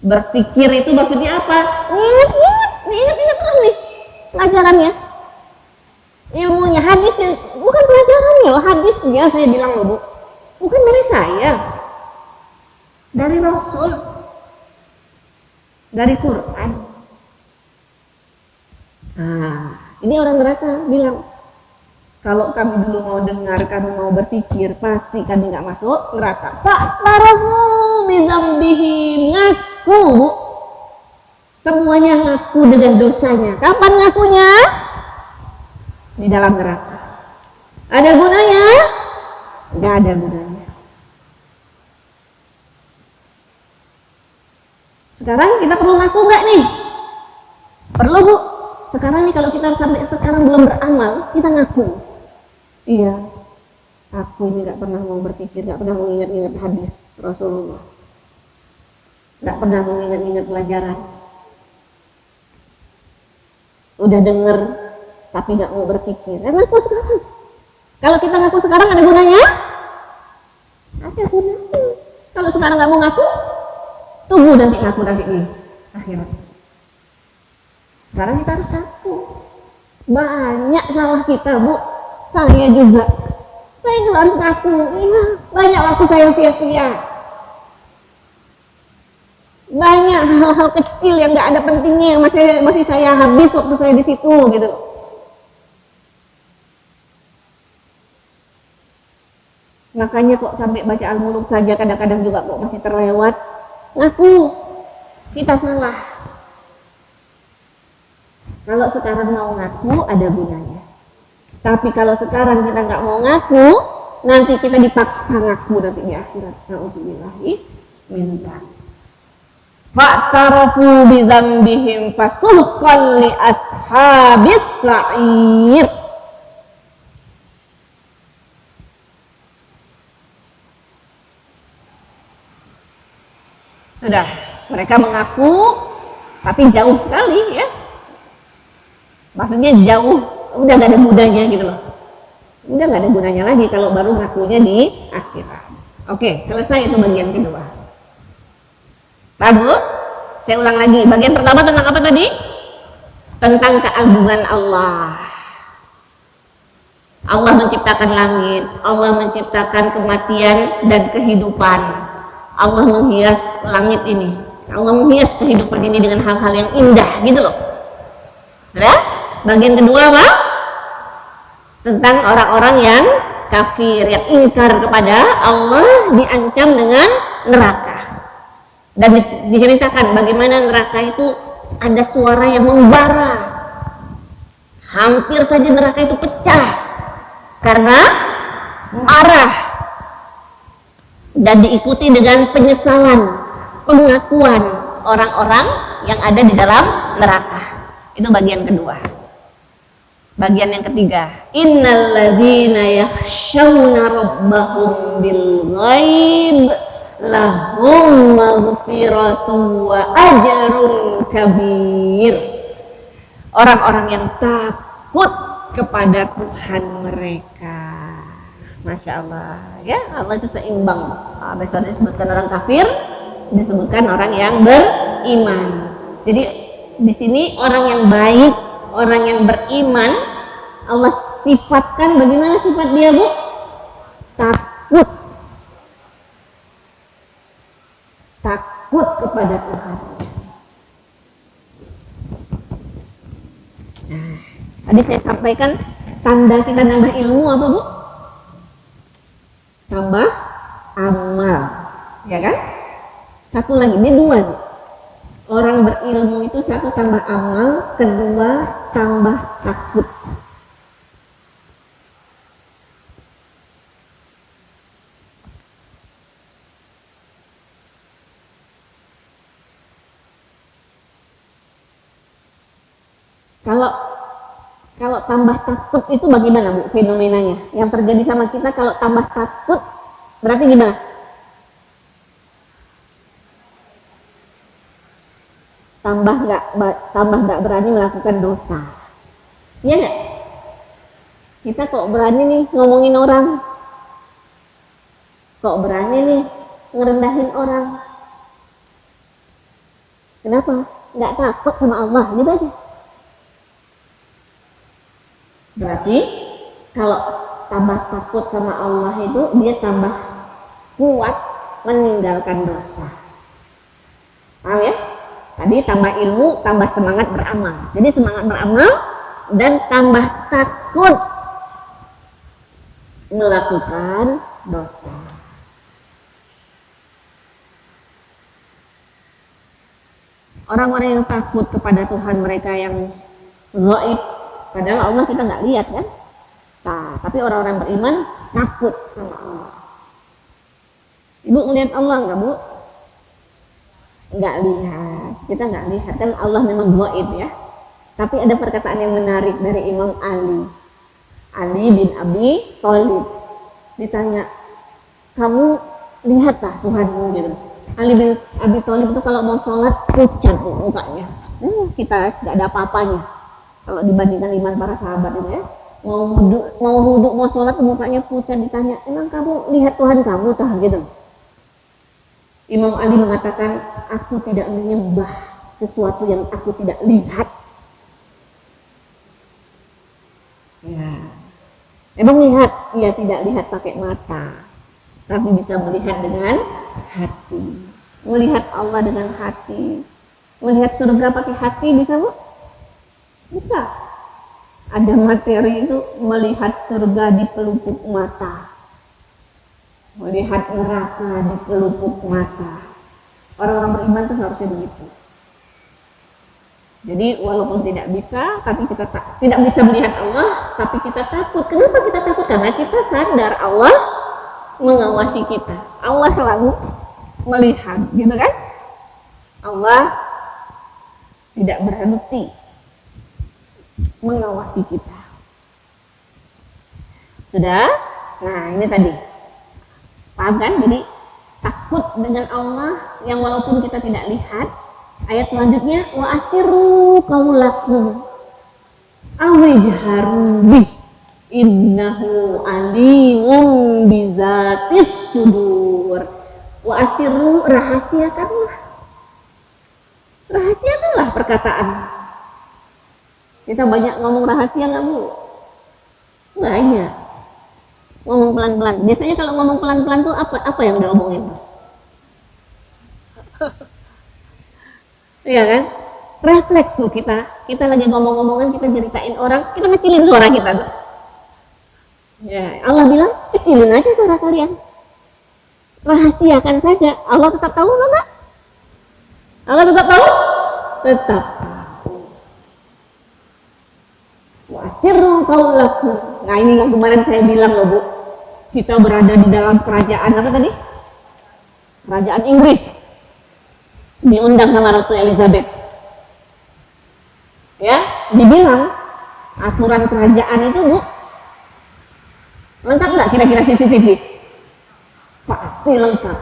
Berpikir itu maksudnya apa? Nginget-nginget terus nih pelajarannya. Ilmunya, hadisnya, bukan pelajarannya loh, hadisnya saya bilang loh, Bu. Bukan dari saya. Dari Rasul. Dari Quran. Nah, ini orang neraka bilang, kalau kami dulu mau dengar, kami mau berpikir, pasti kami nggak masuk neraka. Fa'tarafu bizambihim, ngaku, Bu. Semuanya ngaku dengan dosanya. Kapan ngakunya? Di dalam neraka. Ada gunanya? Nggak ada gunanya. Sekarang kita perlu ngaku nggak nih? Perlu, Bu. Sekarang nih kalau kita sampai sekarang belum beramal, kita ngaku. Iya, aku ini nggak pernah mau berpikir, nggak pernah mengingat-ingat hadis Rasulullah, nggak pernah mengingat-ingat pelajaran. Udah denger, tapi nggak mau berpikir. Ngaku sekarang. Kalau kita ngaku sekarang ada gunanya? Ada gunanya. Kalau sekarang nggak mau ngaku, tunggu nanti ngaku nanti di akhirat. Sekarang kita harus ngaku. Banyak salah kita, Bu. Saya juga. Saya juga harus ngaku. Iya, banyak waktu saya sia-sia. Banyak hal-hal kecil yang nggak ada pentingnya yang masih saya habis waktu saya di situ gitu. Makanya kok sampai baca Al-Muluk saja kadang-kadang juga kok masih terlewat. Ngaku kita salah. Kalau sekarang mau ngaku ada gunanya. Tapi kalau sekarang kita nggak mau ngaku, nanti kita dipaksa ngaku nanti di akhirat. Na'udzubillahi min dzalik. Fa'tarafu bidzambihim fasuhqan li ashabis sa'ir. Sudah, mereka mengaku tapi jauh sekali ya. Maksudnya jauh, udah gak ada gunanya gitu loh. Udah gak ada gunanya lagi kalau baru ngakunya di akhirat. Oke, selesai itu bagian kedua. Tahu? Saya ulang lagi. Bagian pertama tentang apa tadi? Tentang keagungan Allah. Allah menciptakan langit, Allah menciptakan kematian dan kehidupan. Allah menghias langit ini, Allah menghias kehidupan ini dengan hal-hal yang indah gitu loh. Ya? Bagian kedua apa? Tentang orang-orang yang kafir, yang ingkar kepada Allah, diancam dengan neraka. Dan diceritakan bagaimana neraka itu ada suara yang membara. Hampir saja neraka itu pecah karena marah. Dan diikuti dengan penyesalan, pengakuan orang-orang yang ada di dalam neraka. Itu bagian kedua. Bagian yang ketiga, innalladzina yakhshawna rabbahum bil ghaib lahum maghfiratun wa ajrun kabir. Orang-orang yang takut kepada Tuhan mereka. Masya Allah, ya Allah itu seimbang. Besok disebutkan orang kafir, disebutkan orang yang beriman. Jadi di sini orang yang baik, orang yang beriman, Allah sifatkan bagaimana sifat dia, Bu? Takut. Takut kepada Tuhan. Nah, tadi saya sampaikan tanda kita nambah ilmu apa, Bu? Tambah amal, ya kan? Satu lagi, ini dua nih. Orang berilmu itu satu tambah amal, kedua tambah takut. Kalau tambah takut itu bagaimana, Bu, fenomenanya? Yang terjadi sama kita kalau tambah takut berarti gimana? Tambah nggak berani melakukan dosa. Iya nggak? Kita kok berani nih ngomongin orang, kok berani nih ngerendahin orang. Kenapa? Nggak takut sama Allah, gitu aja. Berarti kalau tambah takut sama Allah itu dia tambah kuat meninggalkan dosa. Paham ya? Tadi tambah ilmu, tambah semangat beramal. Jadi semangat beramal dan tambah takut melakukan dosa. Orang-orang yang takut kepada Tuhan mereka yang gaib, padahal Allah kita nggak lihat kan? Nah, tapi orang-orang beriman takut sama Allah. Ibu melihat Allah nggak, Bu? Nggak lihat. Kita nggak lihat kan, Allah memang gaib ya. Tapi ada perkataan yang menarik dari Imam Ali bin Abi Thalib. Ditanya, kamu lihatlah Tuhanmu gitu. Ali bin Abi Thalib itu kalau mau sholat pucat mukanya. Kita nggak ada apa-apanya. Kalau dibandingkan iman para sahabat itu ya, mau wudhu, mau sholat mukanya pucat. Ditanya, emang kamu lihat Tuhan kamu tah gitu? Imam Ali mengatakan, aku tidak menyembah sesuatu yang aku tidak lihat. Ya, emang lihat? Ia tidak lihat pakai mata, tapi bisa melihat dengan hati. Melihat Allah dengan hati, melihat surga pakai hati bisa, Bu? Bisa. Ada materi itu melihat surga di pelupuk mata, melihat neraka di pelupuk mata. Orang-orang beriman itu seharusnya begitu. Jadi walaupun tidak bisa, tapi kita tidak bisa melihat Allah, tapi kita takut. Kenapa kita takut? Karena kita sadar Allah mengawasi kita. Allah selalu melihat, gitu kan? Allah tidak berhenti mengawasi kita. Sudah? Nah, ini tadi. Paham kan? Jadi takut dengan Allah yang walaupun kita tidak lihat. Ayat selanjutnya, wa asirru qaulakum aw ijharu bih innahu alimun bizatis sudur. Wa asirru, rahasiakanlah perkataan. Kita banyak ngomong rahasia nggak, Bu? Banyak. Ngomong pelan-pelan. Biasanya kalau ngomong pelan-pelan tuh apa yang diomongin? Iya kan? Refleks tuh kita lagi ngomong-ngomongan, kita ceritain orang, kita kecilin suara kita tuh. Ya, Allah bilang kecilin aja suara kalian. Rahasiakan saja. Allah tetap tahu enggak? Allah tetap tahu? Tetap tahu. Wasirru qaulakum. Nah, ini yang kemarin saya bilang loh, Bu. Kita berada di dalam kerajaan apa tadi? Kerajaan Inggris. Diundang sama Ratu Elizabeth. Ya, dibilang aturan kerajaan itu, Bu, lengkap nggak kira-kira CCTV? Pasti lengkap.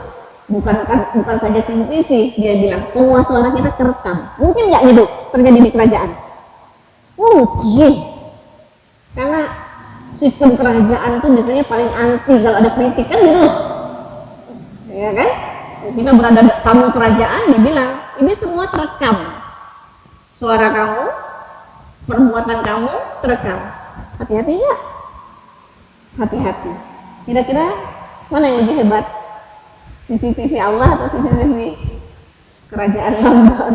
Bukan saja CCTV, dia bilang semua suara kita terekam. Mungkin nggak gitu terjadi di kerajaan? Mungkin, karena sistem kerajaan itu biasanya paling anti kalau ada kritik kan gitu loh. Ya kan? Kita berada tamu kerajaan, dia bilang ini semua terekam, suara kamu, perbuatan kamu terekam. Hati-hati ya, hati-hati. Kira-kira mana yang lebih hebat, CCTV Allah atau CCTV kerajaan London?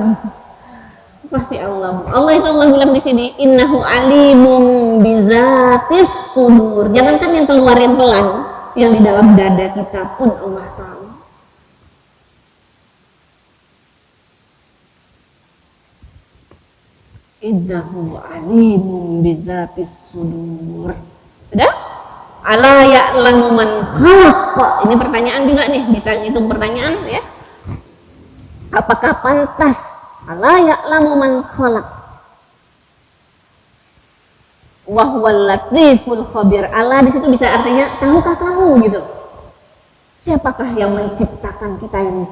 Pasti Allah. Allah itu Allah bilang di sini, innahu alimum bizatis sudur. Jangankan yang keluar yang pelan, yang di dalam dada kita pun Allah tahu. Innahu alimum bizatis sudur. Sudah? Ala ya'lamu man khalaq. Ini pertanyaan juga nih, bisa ngitung pertanyaan ya. Apakah pantas ala ya'lamu man khalaq wa huwal latiful khabir. Allah di situ bisa artinya tahukah kamu gitu. Siapakah yang menciptakan kita ini?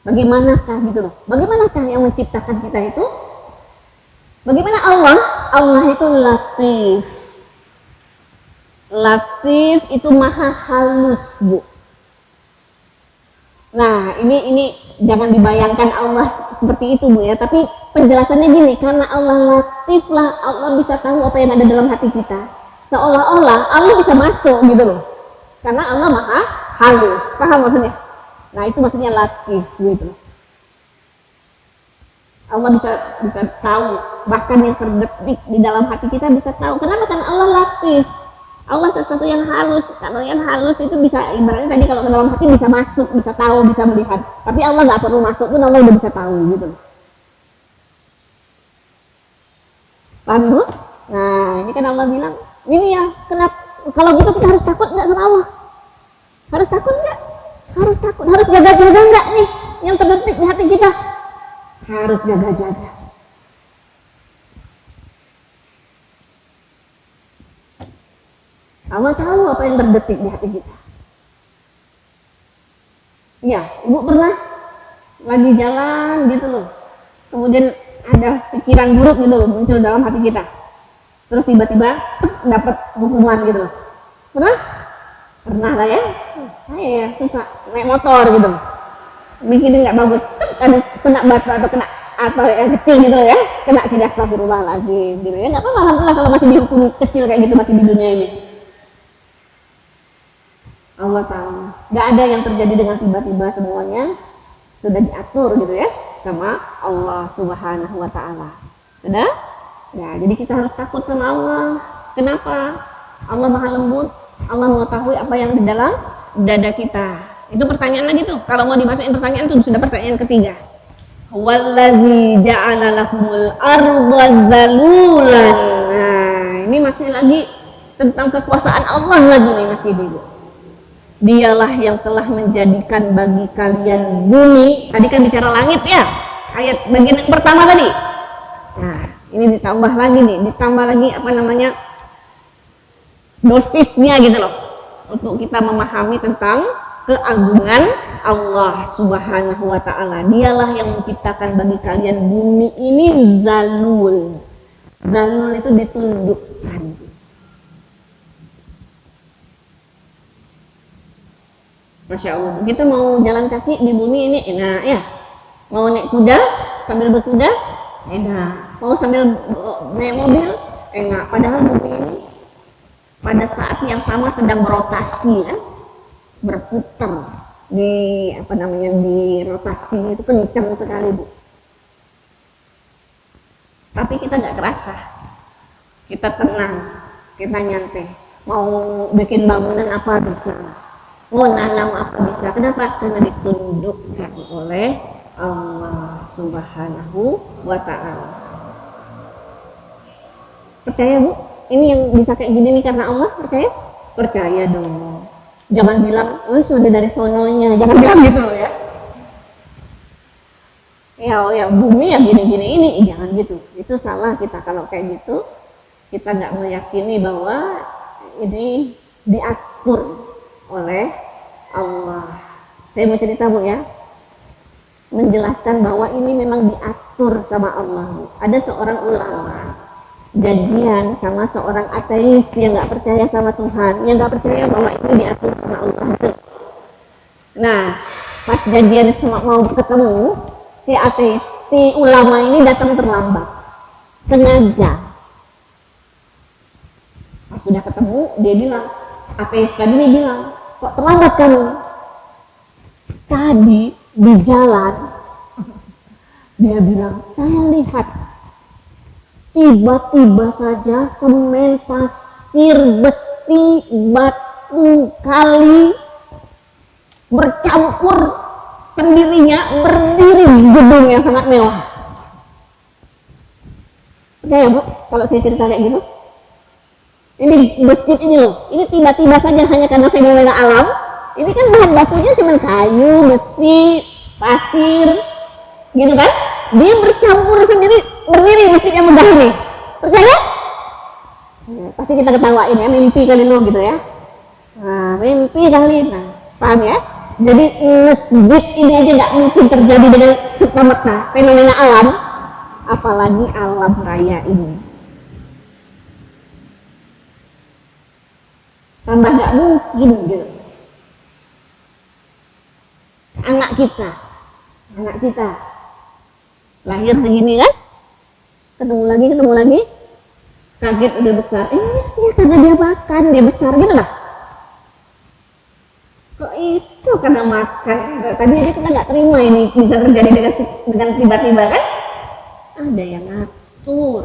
Bagaimanakah gitu loh. Bagaimanakah yang menciptakan kita itu? Bagaimana Allah? Allah itu latif. Latif itu maha halus, Bu. Nah, ini jangan dibayangkan Allah seperti itu, Bu ya. Tapi penjelasannya gini, karena Allah latif lah, Allah bisa tahu apa yang ada dalam hati kita. Seolah-olah Allah bisa masuk gitu loh. Karena Allah maha halus. Paham maksudnya? Nah, itu maksudnya latif gitu. Allah bisa tahu, bahkan yang terdetik di dalam hati kita bisa tahu. Kenapa? Karena Allah latif. Allah sesuatu yang halus. Kalau yang halus itu bisa, ibaratnya tadi kalau ke dalam hati bisa masuk, bisa tahu, bisa melihat. Tapi Allah nggak perlu masuk pun Allah udah bisa tahu gitu. Paham Bu? Nah ini kan Allah bilang, ini ya kenapa? Kalau gitu kita harus takut nggak sama Allah? Harus takut nggak? Harus takut. Harus jaga-jaga nggak nih yang terdetik di hati kita? Harus jaga-jaga. Allah tahu apa yang terdetik di hati kita. Ya, Ibu pernah lagi jalan gitu loh. Kemudian ada pikiran buruk gitu loh muncul dalam hati kita. Terus tiba-tiba dapat hukuman gitu loh. Pernah? Pernah lah ya. Saya ya suka naik motor gitu. Bikin nggak bagus, kena batu atau yang kecil gitu loh ya. Kena sidah astagfirullahaladzim gitu ya. Nggak apa-apa, alhamdulillah kalau masih dihukum kecil kayak gitu masih di dunia ini. Allah tahu, nggak ada yang terjadi dengan tiba-tiba, semuanya sudah diatur gitu ya sama Allah Subhanahu wa Ta'ala. Sudah? Ya, jadi kita harus takut sama Allah. Kenapa? Allah maha lembut, Allah mengetahui apa yang di dalam dada kita. Itu pertanyaan lagi tuh. Kalau mau dimasukin pertanyaan tuh sudah pertanyaan ketiga. Wallazi ja'ala lahumul arda zalulan. Nah, ini masih lagi tentang kekuasaan Allah lagi nih masih dulu. Dialah yang telah menjadikan bagi kalian bumi. Tadi kan bicara langit ya, ayat bagian yang pertama tadi. Nah, ini ditambah lagi nih, ditambah lagi apa namanya dosisnya gitu loh, untuk kita memahami tentang keagungan Allah Subhanahu wa Ta'ala. Dialah yang menciptakan bagi kalian bumi ini zalul. Zalul itu ditundukkan. Masya Allah, kita mau jalan kaki di bumi ini enak ya, mau naik kuda sambil berkuda enak, mau sambil naik mobil enak. Padahal bumi ini pada saat yang sama sedang berotasi kan, berputar di apa namanya, di rotasi itu kencang sekali Bu. Tapi kita nggak kerasa, kita tenang, kita nyantai, mau bikin bangunan apa bisa, mau nanam apa bisa. Kenapa? Karena ditundukkan oleh Allah Subhanahu wa Ta'ala. Percaya Bu? Ini yang bisa kayak gini nih karena Allah? Percaya? Percaya dong. Jangan bilang, oh sudah dari sononya. Jangan bilang gitu ya. Ya bumi ya gini-gini ini. Jangan gitu. Itu salah kita kalau kayak gitu. Kita nggak meyakini bahwa ini diatur oleh Allah. Saya mau cerita Bu ya, menjelaskan bahwa ini memang diatur sama Allah Bu. Ada seorang ulama, janjian sama seorang ateis yang nggak percaya sama Tuhan, yang nggak percaya bahwa ini diatur sama Allah. Nah, pas janjian semua mau ketemu, si ateis, si ulama ini datang terlambat, sengaja. Pas sudah ketemu, dia bilang, ateis tadi dia bilang, kok terlambat kamu? Tadi di jalan, dia bilang, saya lihat tiba-tiba saja semen, pasir, besi, batu, kali bercampur sendirinya berdiri gedung yang sangat mewah. Percaya Bu kalau saya cerita kayak gitu? Ini masjid ini loh, ini tiba-tiba saja hanya karena fenomena alam. Ini kan bahan bakunya cuma kayu, besi, pasir, gitu kan? Dia bercampur sendiri, berdiri masjid yang megah ini. Percaya? Ya, pasti kita ketawain ya, mimpi kali lo gitu ya. Nah, mimpi kali, nah, paham ya? Jadi masjid ini aja nggak mungkin terjadi dengan serta-merta fenomena alam, apalagi alam raya ini. Tambah nggak mungkin gitu. Anak kita lahir segini kan, ketemu lagi, kaget udah besar. Sih karena dia makan, dia besar gitu lah. Kok iso karena makan? Tadi aja kita nggak terima ini bisa terjadi dengan tiba-tiba kan? Ada yang ngatur,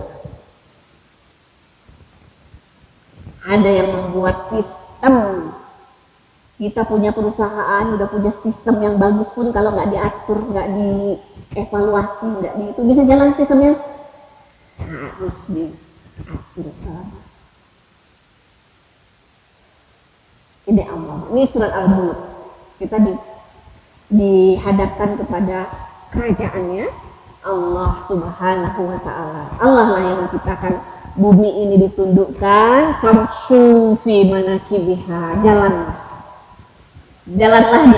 ada yang membuat sistem. Kita punya perusahaan, udah punya sistem yang bagus pun kalau nggak diatur, nggak dievaluasi, nggak di itu bisa jalan sistemnya, harus diatur segala. Ini Allah, ini surat Al-Mulk. Kita dihadapkan kepada kerajaannya Allah Subhanahu wa Ta'ala. Allah lah yang menciptakan bumi ini ditundukkan, famshu fi manakibiha, jalanlah di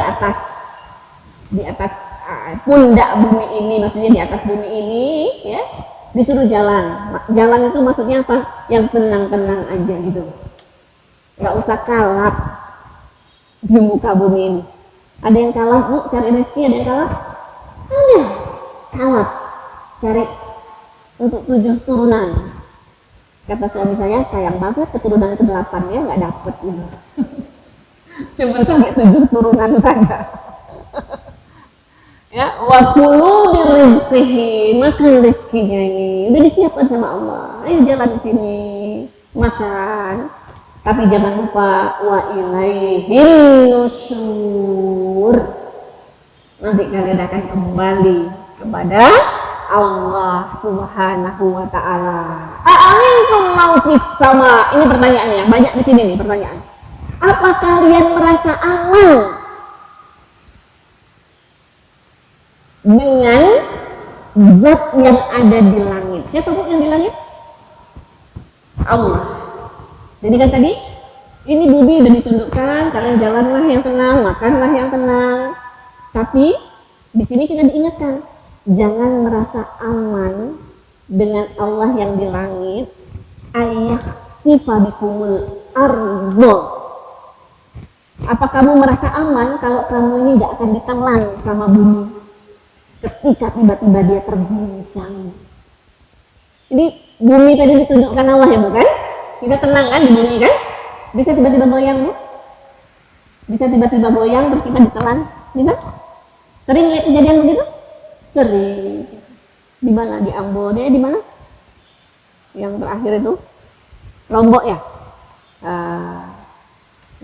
atas pundak bumi ini, maksudnya di atas bumi ini ya, disuruh jalan itu maksudnya apa? Yang tenang-tenang aja gitu, nggak usah kalap di muka bumi ini. Ada yang kalap Bu cari rezeki, ada yang kalap, kalap cari untuk 7 turunan. Kata suami saya, sayang banget keturunan ke-8 ya nggak dapet gitu. Cuma sampai 7 turunan saja. Ya, wakulu birizqihi, makan rezekinya ini udah disiapkan sama Allah. Ayo jalan di sini, makan. Tapi jangan lupa wa ilaihin nusyur. Nanti kalian akan kembali kepada Allah Subhanahu wa Ta'ala. A'amintum mau fis sama. Ini pertanyaannya, banyak di sini nih pertanyaan. Apa kalian merasa aman dengan zat yang ada di langit? Siapa Bu yang di langit? Allah. Jadi kan tadi ini bumi udah ditundukkan, kalian jalanlah yang tenang, makanlah yang tenang. Tapi di sini kita diingatkan, jangan merasa aman dengan Allah yang di langit. Ayakhsifa bikumul ardo. Apa kamu merasa aman kalau kamu ini gak akan ditelan sama bumi ketika tiba-tiba dia terguncang? Jadi bumi tadi ditundukkan Allah ya bukan? Kita tenang kan di bumi kan? Bisa tiba-tiba goyang Bu? Bisa tiba-tiba goyang terus kita ditelan? Bisa? Sering lihat kejadian begitu? Sering. Di mana? Di Ambon ya? Di mana? Yang terakhir itu Lombok ya?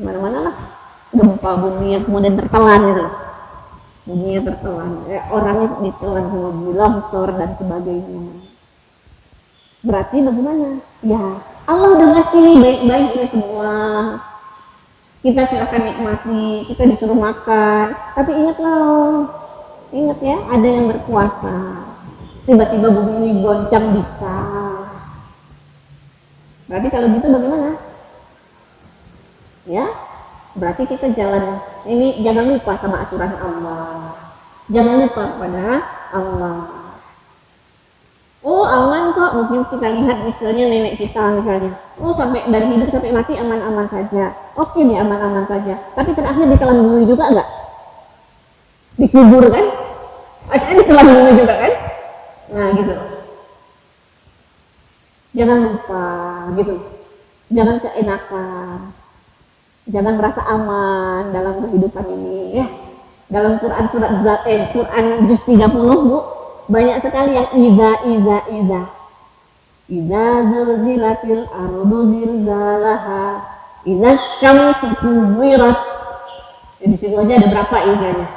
Mana-mana lah. Gempa bumi yang kemudian tertelan gitu loh. Buminya tertelan, orangnya ditelan sama bumi, longsor dan sebagainya. Berarti bagaimana? Ya Allah udah ngasih baik-baik ini semua. Kita silakan nikmati, kita disuruh makan. Tapi ingat ya, ada yang berkuasa. Tiba-tiba bumi ini goncang bisa. Berarti kalau gitu bagaimana? Ya, berarti kita jalan ini, jangan lupa sama aturan Allah, jangan lupa kepada Allah. Oh aman kok, mungkin kita lihat misalnya nenek kita misalnya, oh sampai dari hidup sampai mati aman-aman saja, oke nih aman-aman saja, tapi terakhir ditelan bumi juga enggak? Dikubur kan? Akhirnya ditelan bumi juga kan? Nah gitu, jangan lupa gitu, jangan keenakan, jangan merasa aman dalam kehidupan ini ya. Dalam Quran surat Quran juz 30 Bu, banyak sekali yang iza zulzilatil ardu zilzalaha iza syamsu kuwirat. Di situ aja ada berapa izanya.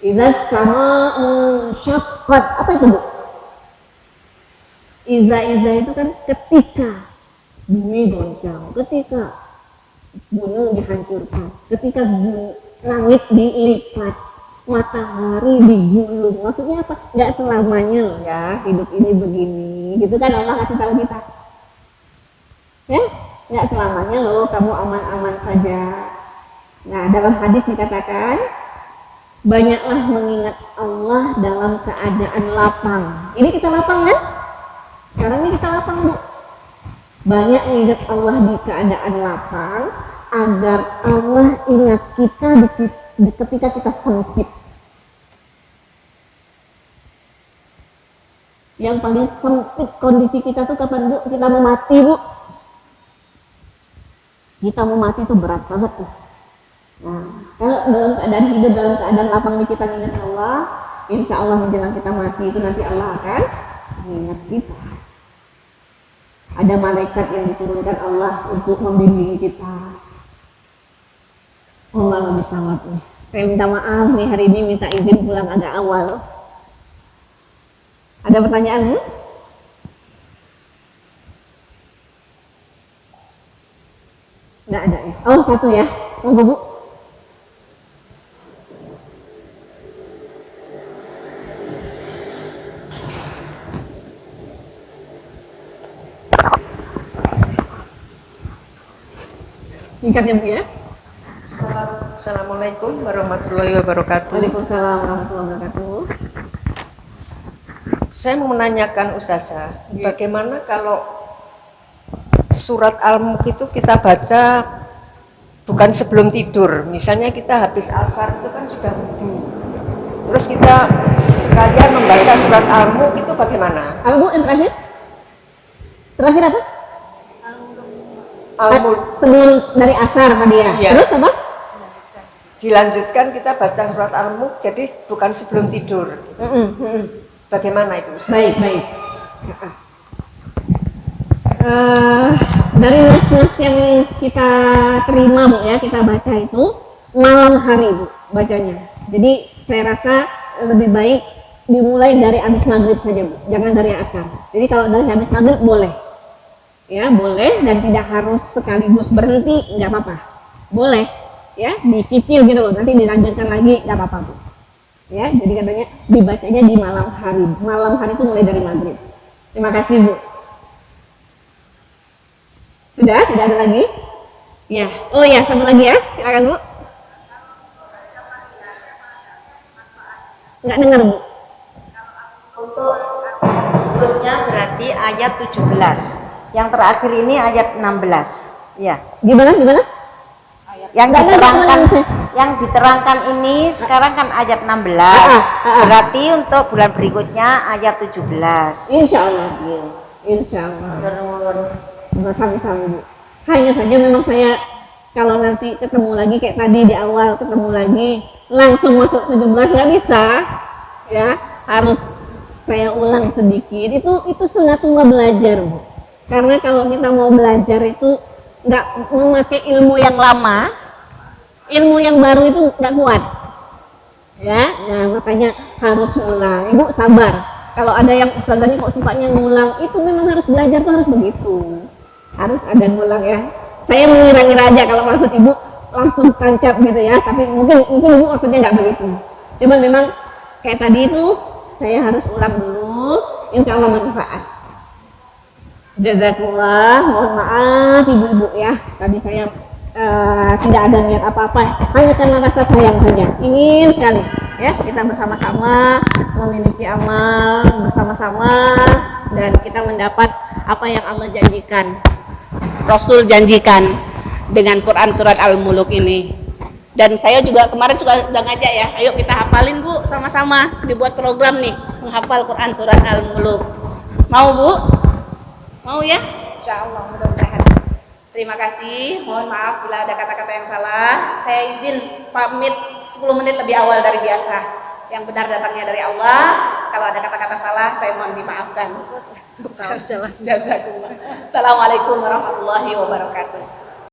Iza sama'u syaqqat, apa itu Bu? Iza itu kan ketika bumi goncang, ketika gunung dihancurkan, ketika langit dilipat, matahari digulung. Maksudnya apa? Nggak selamanya loh ya hidup ini begini, gitu kan Allah kasih tahu kita. Ya, nggak selamanya loh kamu aman-aman saja. Nah, dalam hadis dikatakan banyaklah mengingat Allah dalam keadaan lapang. Ini kita lapang kan? Sekarang ini kita lapang Bu. Banyak ingat Allah di keadaan lapang agar Allah ingat kita ketika kita sempit. Yang paling sempit kondisi kita tuh kapan Bu? Kita mau mati Bu. Kita mau mati tuh berat banget tuh. Nah, kalau dalam keadaan hidup, dalam keadaan lapang ini kita ingat Allah, insya Allah menjelang kita mati itu nanti Allah akan ingat kita. Ada malaikat yang diturunkan Allah untuk membimbing kita. Allah bisa nih. Saya minta maaf nih hari ini minta izin pulang agak awal. Ada pertanyaan? Nggak ada ya? Oh satu ya. Monggo Bu. Singkatnya Bu ya. Assalamualaikum warahmatullahi wabarakatuh. Waalaikumsalam warahmatullahi wabarakatuh. Saya mau menanyakan Ustazah, bagaimana kalau surat Al-Mulk itu kita baca bukan sebelum tidur? Misalnya kita habis asar itu kan sudah wudu, terus kita sekalian membaca surat Al-Mulk itu bagaimana? Apa Bu yang terakhir? Terakhir apa? Al-Mulk. Sebelum dari asar tadi ya. Ya. Terus apa? Dilanjutkan kita baca surat Al-Mulk, jadi bukan sebelum tidur. Bagaimana itu Ustaz? Baik. Dari nas-nas yang kita terima Bu ya, kita baca itu malam hari Bu bacanya. Jadi saya rasa lebih baik dimulai dari habis maghrib saja Bu, jangan dari asar. Jadi kalau dari habis maghrib boleh. Ya boleh, dan tidak harus sekaligus berhenti, nggak apa-apa, boleh ya dicicil gitu loh, nanti dilanjutkan lagi nggak apa-apa Bu ya. Jadi katanya dibacanya di malam hari itu mulai dari maghrib. Terima kasih Bu. Sudah, tidak ada lagi ya? Oh ya, satu lagi ya, silakan Bu. Nggak dengar Bu. Untuknya berarti ayat 17. Yang terakhir ini ayat 16. Ya. Gimana? Yang diterangkan ini sekarang kan ayat 16. Berarti untuk bulan berikutnya ayat 17. Insya Allah. Insya Allah. Sama-sama Bu. Hanya saja memang saya kalau nanti ketemu lagi kayak tadi di awal ketemu lagi langsung masuk 17 nggak bisa ya, harus saya ulang sedikit. Itu sunatullah belajar Bu. Karena kalau kita mau belajar itu nggak memakai ilmu yang lama, ilmu yang baru itu nggak kuat ya. Nah makanya harus ulang. Ibu sabar, kalau ada yang tadi kok sukanya ngulang, itu memang harus belajar tuh harus begitu, harus ada ngulang ya. Saya mengira-ngira aja kalau maksud ibu langsung tancap gitu ya, tapi mungkin ibu maksudnya nggak begitu. Cuma memang kayak tadi itu saya harus ulang dulu, insya Allah manfaat. Jazakumullah, mohon maaf ibu-ibu ya, tadi saya tidak ada niat apa-apa, hanya karena rasa sayang saja, ingin sekali ya, kita bersama-sama memiliki amal bersama-sama dan kita mendapat apa yang Allah janjikan, Rasul janjikan dengan Quran surat Al-Muluk ini. Dan saya juga kemarin udah ngajak ya, ayo kita hafalin Bu sama-sama, dibuat program nih menghafal Quran surat Al-Muluk. Mau Bu? Mau ya? Insya Allah, mudah-mudahan. Terima kasih, mohon maaf bila ada kata-kata yang salah. Saya izin pamit 10 menit lebih awal dari biasa. Yang benar datangnya dari Allah. Kalau ada kata-kata salah, saya mohon dimaafkan. Jazakumullah. Assalamualaikum warahmatullahi wabarakatuh.